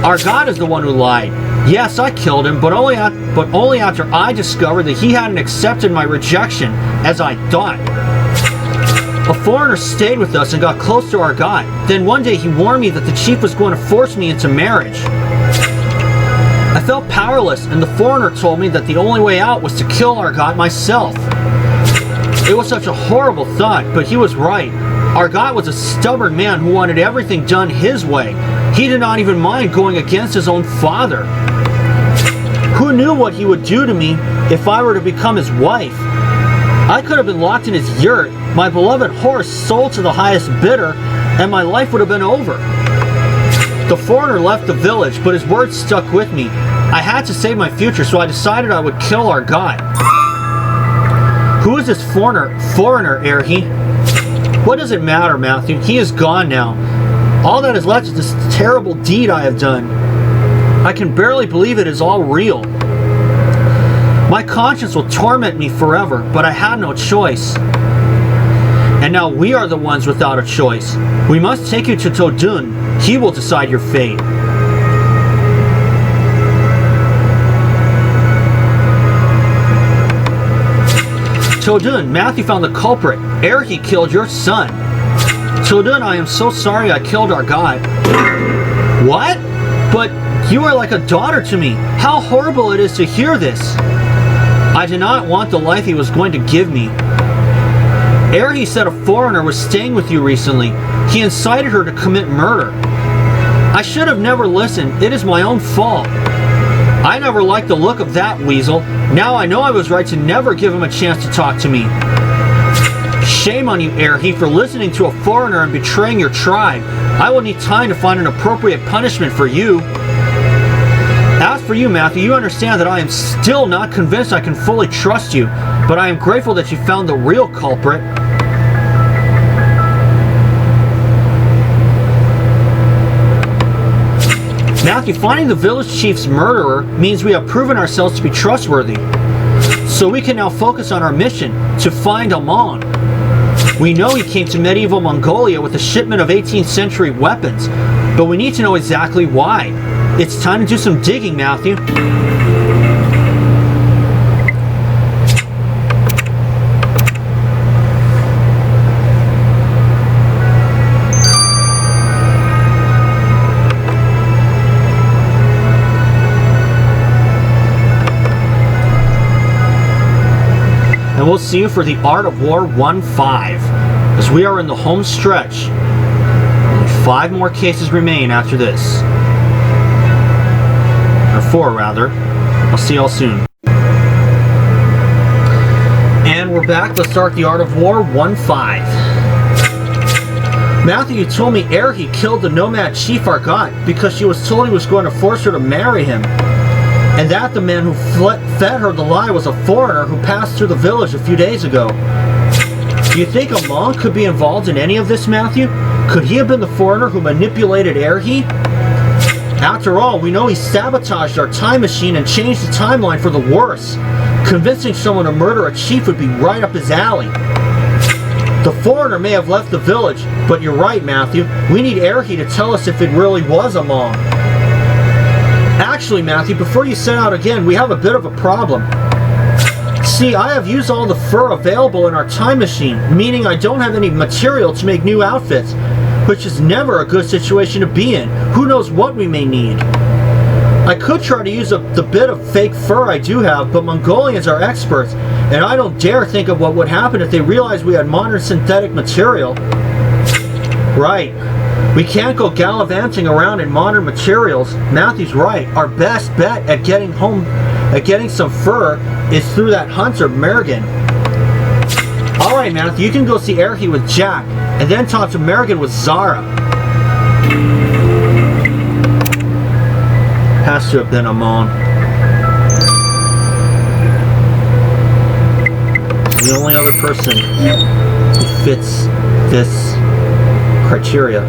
Our god is the one who lied. Yes, I killed him, but only after I discovered that he hadn't accepted my rejection as I thought. A foreigner stayed with us and got close to our god. Then one day he warned me that the chief was going to force me into marriage. I felt powerless, and the foreigner told me that the only way out was to kill our god myself. It was such a horrible thought, but he was right. Our god was a stubborn man who wanted everything done his way. He did not even mind going against his own father. Who knew what he would do to me if I were to become his wife? I could have been locked in his yurt, my beloved horse sold to the highest bidder, and my life would have been over. The foreigner left the village, but his words stuck with me. I had to save my future, so I decided I would kill our god. Who is this foreigner, Erhi? What does it matter, Matthew? He is gone now. All that is left is this terrible deed I have done. I can barely believe it is all real. My conscience will torment me forever, but I had no choice. And now we are the ones without a choice. We must take you to Todun. He will decide your fate. Todun, Matthew found the culprit. Erhi killed your son. Todun, I am so sorry I killed our god. What? But you are like a daughter to me. How horrible it is to hear this. I did not want the life he was going to give me. Erhi said a foreigner was staying with you recently. He incited her to commit murder. I should have never listened. It is my own fault. I never liked the look of that weasel. Now I know I was right to never give him a chance to talk to me. Shame on you, Erhi, for listening to a foreigner and betraying your tribe. I will need time to find an appropriate punishment for you. As for you, Matthew, you understand that I am still not convinced I can fully trust you, but I am grateful that you found the real culprit. Matthew, finding the village chief's murderer means we have proven ourselves to be trustworthy. So we can now focus on our mission to find Amon. We know he came to medieval Mongolia with a shipment of 18th century weapons, but we need to know exactly why. It's time to do some digging, Matthew. And we'll see you for the Art of War 1-5, as we are in the home stretch. Only 5 more cases remain after this. Or 4, rather. I'll see y'all soon. And we're back. Let's start the Art of War 1-5. Matthew, you told me Erhi killed the nomad chief Argot because she was told he was going to force her to marry him. And that the man who fed her the lie was a foreigner who passed through the village a few days ago. Do you think Amon could be involved in any of this, Matthew? Could he have been the foreigner who manipulated Erhi? After all, we know he sabotaged our time machine and changed the timeline for the worse. Convincing someone to murder a chief would be right up his alley. The foreigner may have left the village, but you're right, Matthew. We need Erhi to tell us if it really was Amon. Actually, Matthew, before you set out again, we have a bit of a problem. See, I have used all the fur available in our time machine, meaning I don't have any material to make new outfits, which is never a good situation to be in. Who knows what we may need? I could try to use the bit of fake fur I do have, but Mongolians are experts, and I don't dare think of what would happen if they realized we had modern synthetic material. Right. We can't go gallivanting around in modern materials. Matthew's right. Our best bet at getting some fur is through that hunter, Merrigan. Alright, Matthew, you can go see Erhi with Jack, and then talk to Merrigan with Zara. Has to have been Amon. He's the only other person who fits this criteria.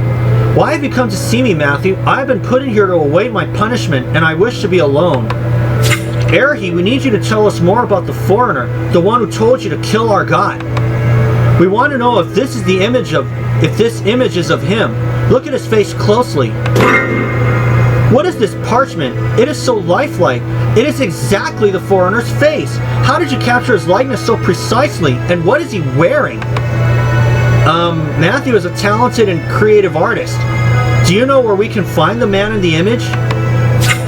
Why have you come to see me, Matthew? I have been put in here to await my punishment, and I wish to be alone. Erhi, we need you to tell us more about the foreigner, the one who told you to kill our god. We want to know if this image is of him. Look at his face closely. What is this parchment? It is so lifelike. It is exactly the foreigner's face. How did you capture his likeness so precisely? And what is he wearing? Matthew is a talented and creative artist. Do you know where we can find the man in the image?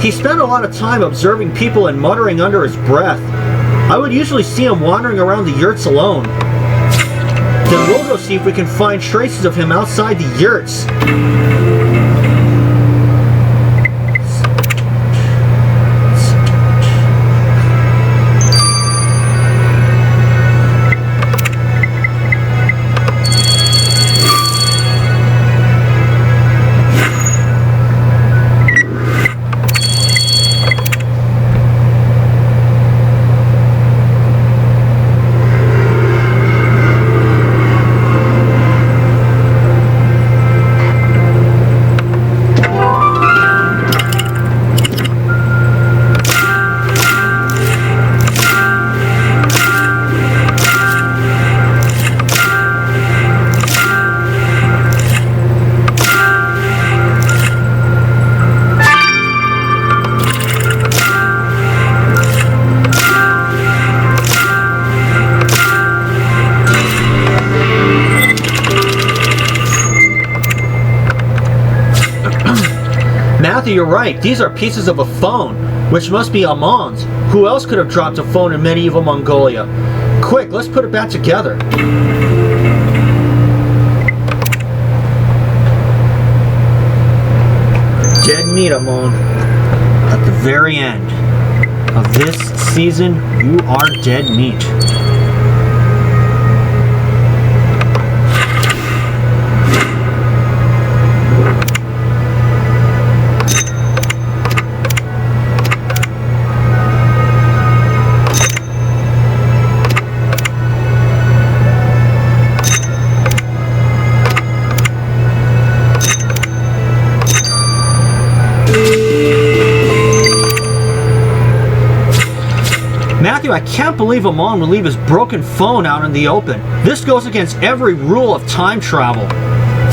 He spent a lot of time observing people and muttering under his breath. I would usually see him wandering around the yurts alone. Then we'll go see if we can find traces of him outside the yurts. Matthew, you're right. These are pieces of a phone, which must be Amon's. Who else could have dropped a phone in medieval Mongolia? Quick, let's put it back together. Dead meat, Amon. At the very end of this season, you are dead meat. Matthew, I can't believe Amon would leave his broken phone out in the open. This goes against every rule of time travel.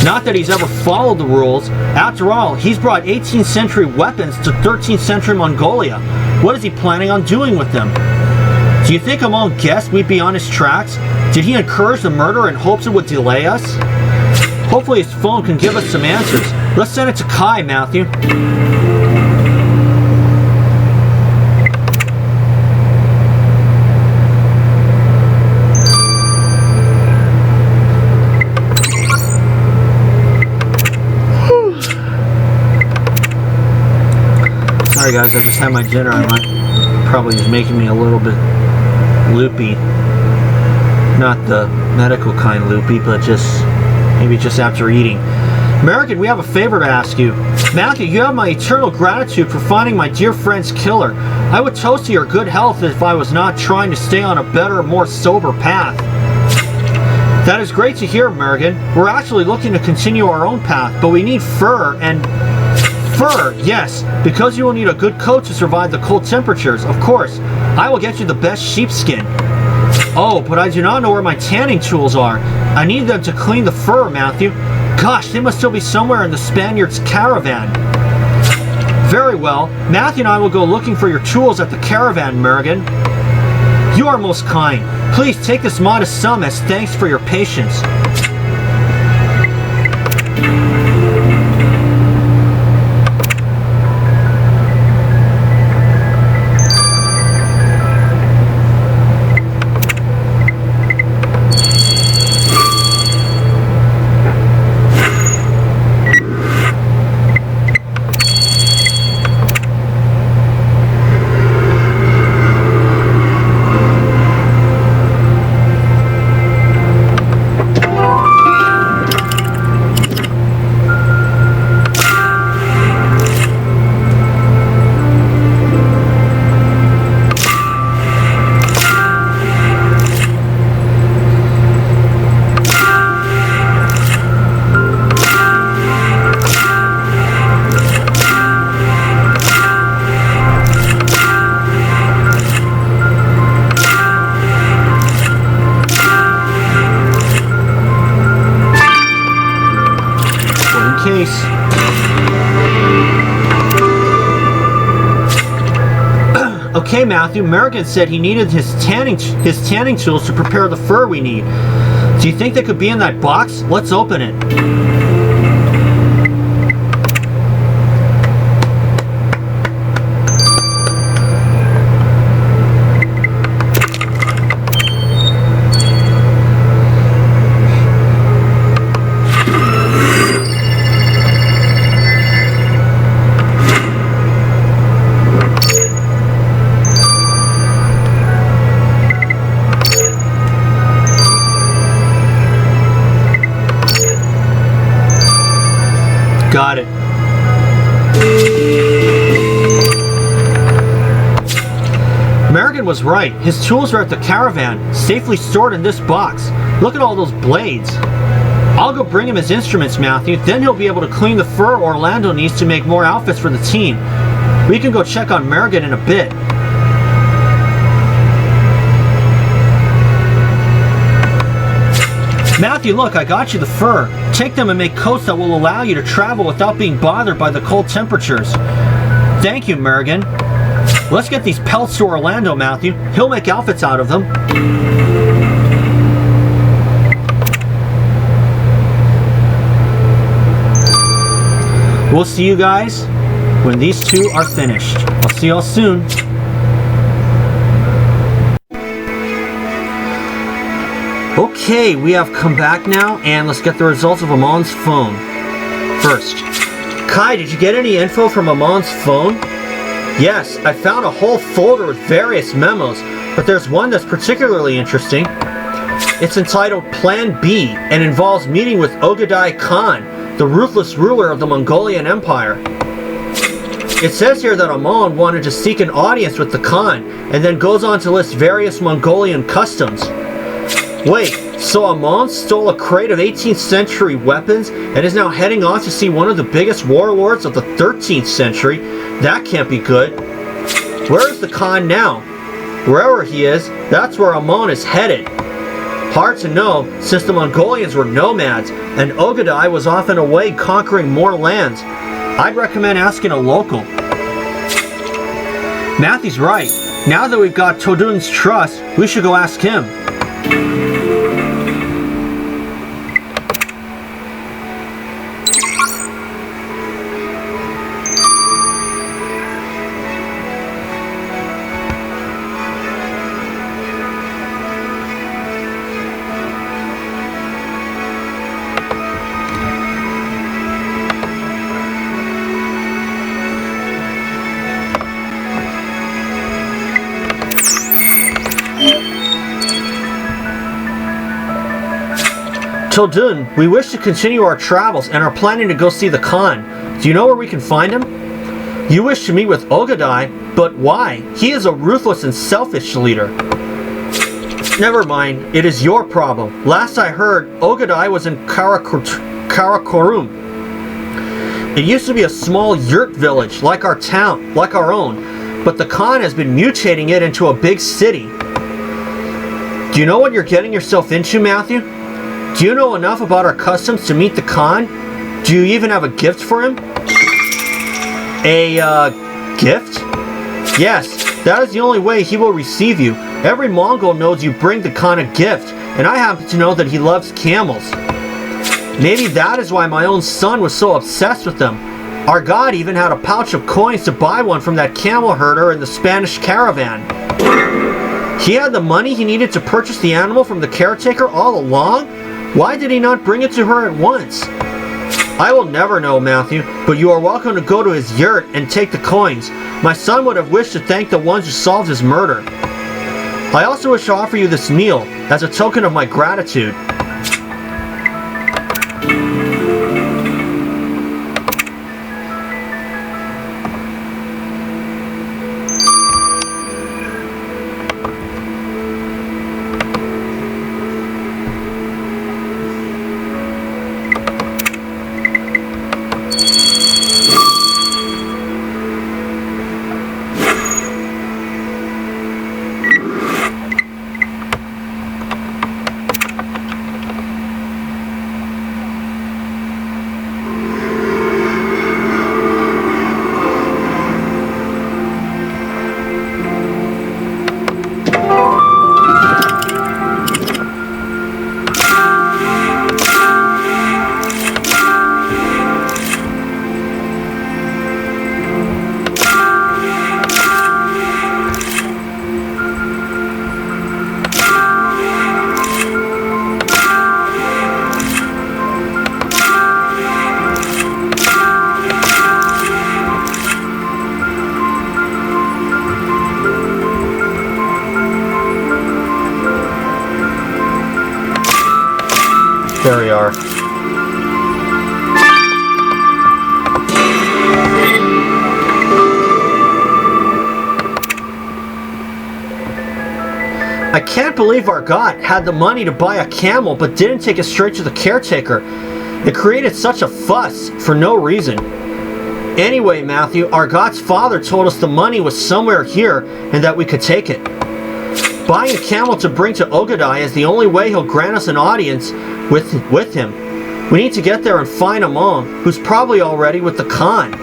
Not that he's ever followed the rules. After all, he's brought 18th century weapons to 13th century Mongolia. What is he planning on doing with them? Do you think Amon guessed we'd be on his tracks? Did he encourage the murder in hopes it would delay us? Hopefully his phone can give us some answers. Let's send it to Kai, Matthew. Sorry guys, I just had my dinner. I might probably is making me a little bit loopy. Not the medical kind loopy, but maybe just after eating. American, we have a favor to ask you. Matthew, you have my eternal gratitude for finding my dear friend's killer. I would toast to your good health if I was not trying to stay on a better, more sober path. That is great to hear, American. We're actually looking to continue our own path, but we need fur and... Fur, yes, because you will need a good coat to survive the cold temperatures. Of course, I will get you the best sheepskin. Oh, but I do not know where my tanning tools are. I need them to clean the fur, Matthew. Gosh, they must still be somewhere in the Spaniards' caravan. Very well, Matthew and I will go looking for your tools at the caravan, Merrigan. You are most kind. Please take this modest sum as thanks for your patience. police. Okay, Matthew, Merrigan said he needed his tanning tools to prepare the fur we need. Do you think they could be in that box? Let's open it. Got it. Merrigan was right. His tools are at the caravan, safely stored in this box. Look at all those blades. I'll go bring him his instruments, Matthew. Then he'll be able to clean the fur Orlando needs to make more outfits for the team. We can go check on Merrigan in a bit. Matthew, look, I got you the fur. Take them and make coats that will allow you to travel without being bothered by the cold temperatures. Thank you, Merrigan. Let's get these pelts to Orlando, Matthew. He'll make outfits out of them. We'll see you guys when these two are finished. I'll see y'all soon. Okay, we have come back now, and let's get the results of Amon's phone. First, Kai, did you get any info from Amon's phone? Yes, I found a whole folder with various memos, but there's one that's particularly interesting. It's entitled Plan B, and involves meeting with Ogadai Khan, the ruthless ruler of the Mongolian Empire. It says here that Amon wanted to seek an audience with the Khan, and then goes on to list various Mongolian customs. Wait, so Amon stole a crate of 18th century weapons and is now heading off to see one of the biggest warlords of the 13th century? That can't be good. Where is the Khan now? Wherever he is, that's where Amon is headed. Hard to know, since the Mongolians were nomads, and Ogadai was often away conquering more lands. I'd recommend asking a local. Matthew's right. Now that we've got Todun's trust, we should go ask him. Todun, we wish to continue our travels and are planning to go see the Khan. Do you know where we can find him? You wish to meet with Ogadai, but why? He is a ruthless and selfish leader. Never mind, it is your problem. Last I heard, Ogadai was in Karakorum. It used to be a small yurt village, like our town, like our own, but the Khan has been mutating it into a big city. Do you know what you're getting yourself into, Matthew? Do you know enough about our customs to meet the Khan? Do you even have a gift for him? A, gift? Yes, that is the only way he will receive you. Every Mongol knows you bring the Khan a gift, and I happen to know that he loves camels. Maybe that is why my own son was so obsessed with them. Our god even had a pouch of coins to buy one from that camel herder in the Spanish caravan. He had the money he needed to purchase the animal from the caretaker all along? Why did he not bring it to her at once? I will never know, Matthew, but you are welcome to go to his yurt and take the coins. My son would have wished to thank the ones who solved his murder. I also wish to offer you this meal as a token of my gratitude. I can't believe Argot had the money to buy a camel but didn't take it straight to the caretaker. It created such a fuss for no reason. Anyway, Matthew, Argot's father told us the money was somewhere here and that we could take it. Buying a camel to bring to Ogadai is the only way he'll grant us an audience with him. We need to get there and find Amon, who's probably already with the Khan.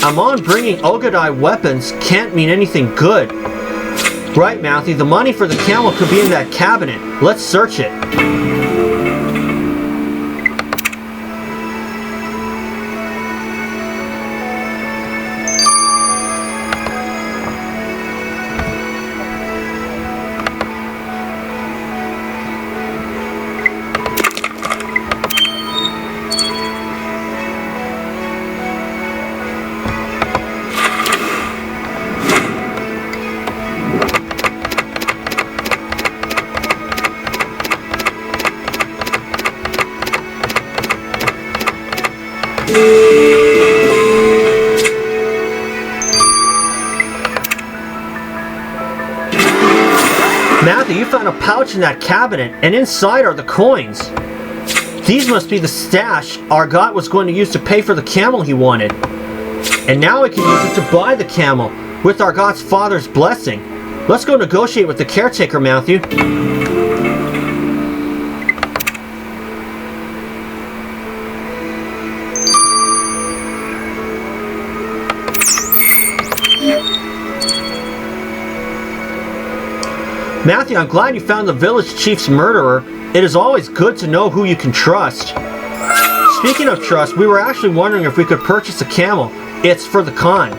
Amon bringing Ogadai weapons can't mean anything good. Right, Matthew, the money for the camel could be in that cabinet. Let's search it. Matthew, you found a pouch in that cabinet, and inside are the coins. These must be the stash Argot was going to use to pay for the camel he wanted. And now he can use it to buy the camel, with Argot's father's blessing. Let's go negotiate with the caretaker, Matthew. Matthew, I'm glad you found the village chief's murderer. It is always good to know who you can trust. Speaking of trust, we were actually wondering if we could purchase a camel. It's for the Khan.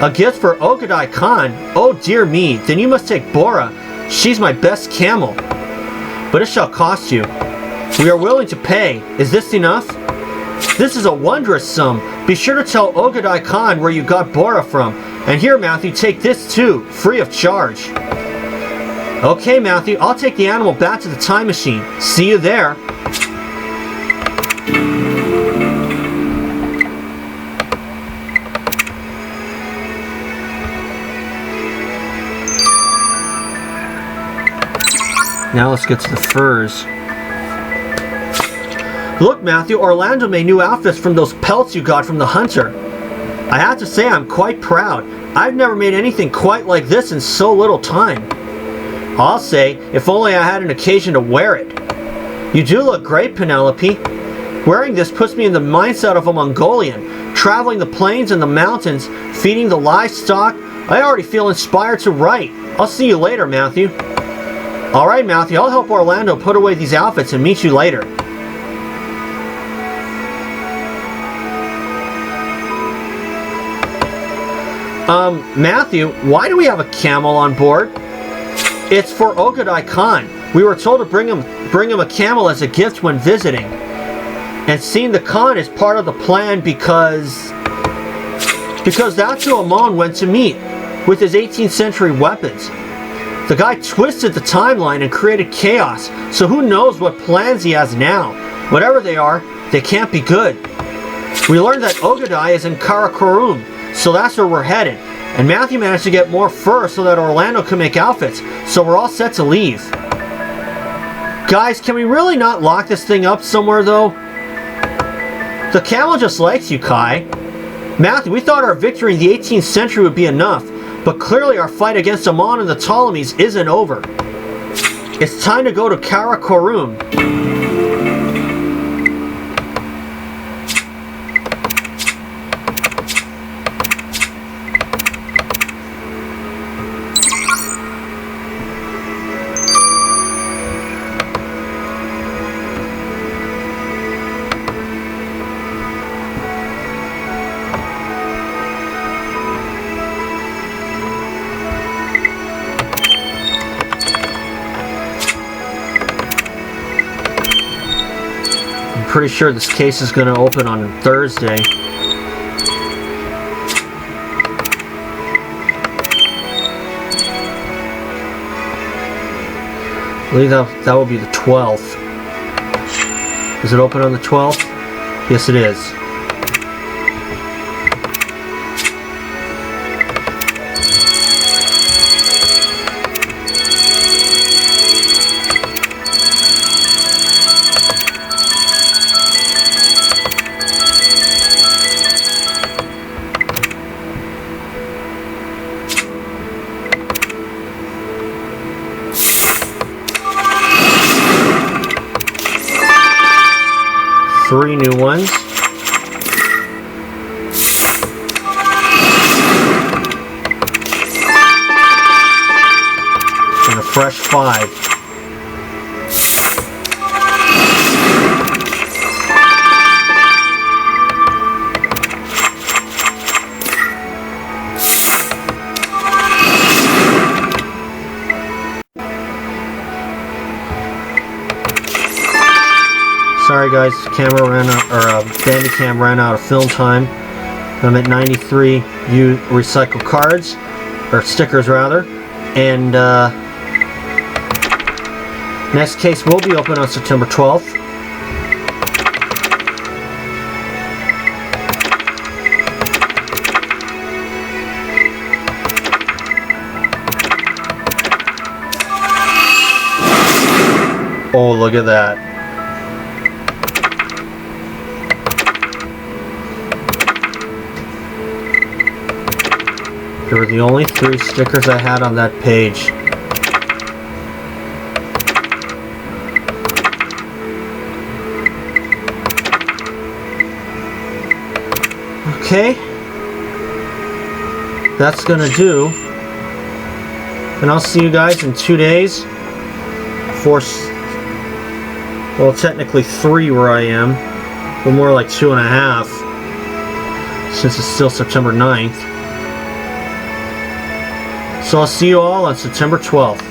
A gift for Ogadai Khan? Oh dear me, then you must take Bora. She's my best camel. But it shall cost you. We are willing to pay. Is this enough? This is a wondrous sum. Be sure to tell Ogadai Khan where you got Bora from. And here, Matthew, take this too, free of charge. Okay, Matthew, I'll take the animal back to the time machine. See you there. Now let's get to the furs. Look, Matthew, Orlando made new outfits from those pelts you got from the hunter. I have to say I'm quite proud. I've never made anything quite like this in so little time. I'll say, if only I had an occasion to wear it. You do look great, Penelope. Wearing this puts me in the mindset of a Mongolian, traveling the plains and the mountains, feeding the livestock. I already feel inspired to write. I'll see you later, Matthew. Alright, Matthew, I'll help Orlando put away these outfits and meet you later. Matthew, why do we have a camel on board? It's for Ogadai Khan. We were told to bring him a camel as a gift when visiting. And seeing the Khan is part of the plan because that's who Amon went to meet, with his 18th century weapons. The guy twisted the timeline and created chaos, so who knows what plans he has now. Whatever they are, they can't be good. We learned that Ogadai is in Karakorum, so that's where we're headed. And Matthew managed to get more fur so that Orlando could make outfits, so we're all set to leave. Guys, can we really not lock this thing up somewhere though? The camel just likes you, Kai. Matthew, we thought our victory in the 18th century would be enough, but clearly our fight against Amon and the Ptolemies isn't over. It's time to go to Karakorum. Pretty sure this case is going to open on Thursday. I believe that will be the 12th. Is it open on the 12th? Yes, it is. 3 new ones. And a fresh 5. Sorry guys, camera ran out, or Bandicam ran out of film time. I'm at 93 recycled cards, or stickers rather, and next case will be open on September 12th. Oh, look at that. They were the only 3 stickers I had on that page. Okay. That's gonna do. And I'll see you guys in 2 days. Well, technically 3 where I am, but more like 2.5, since it's still September 9th. So I'll see you all on September 12th.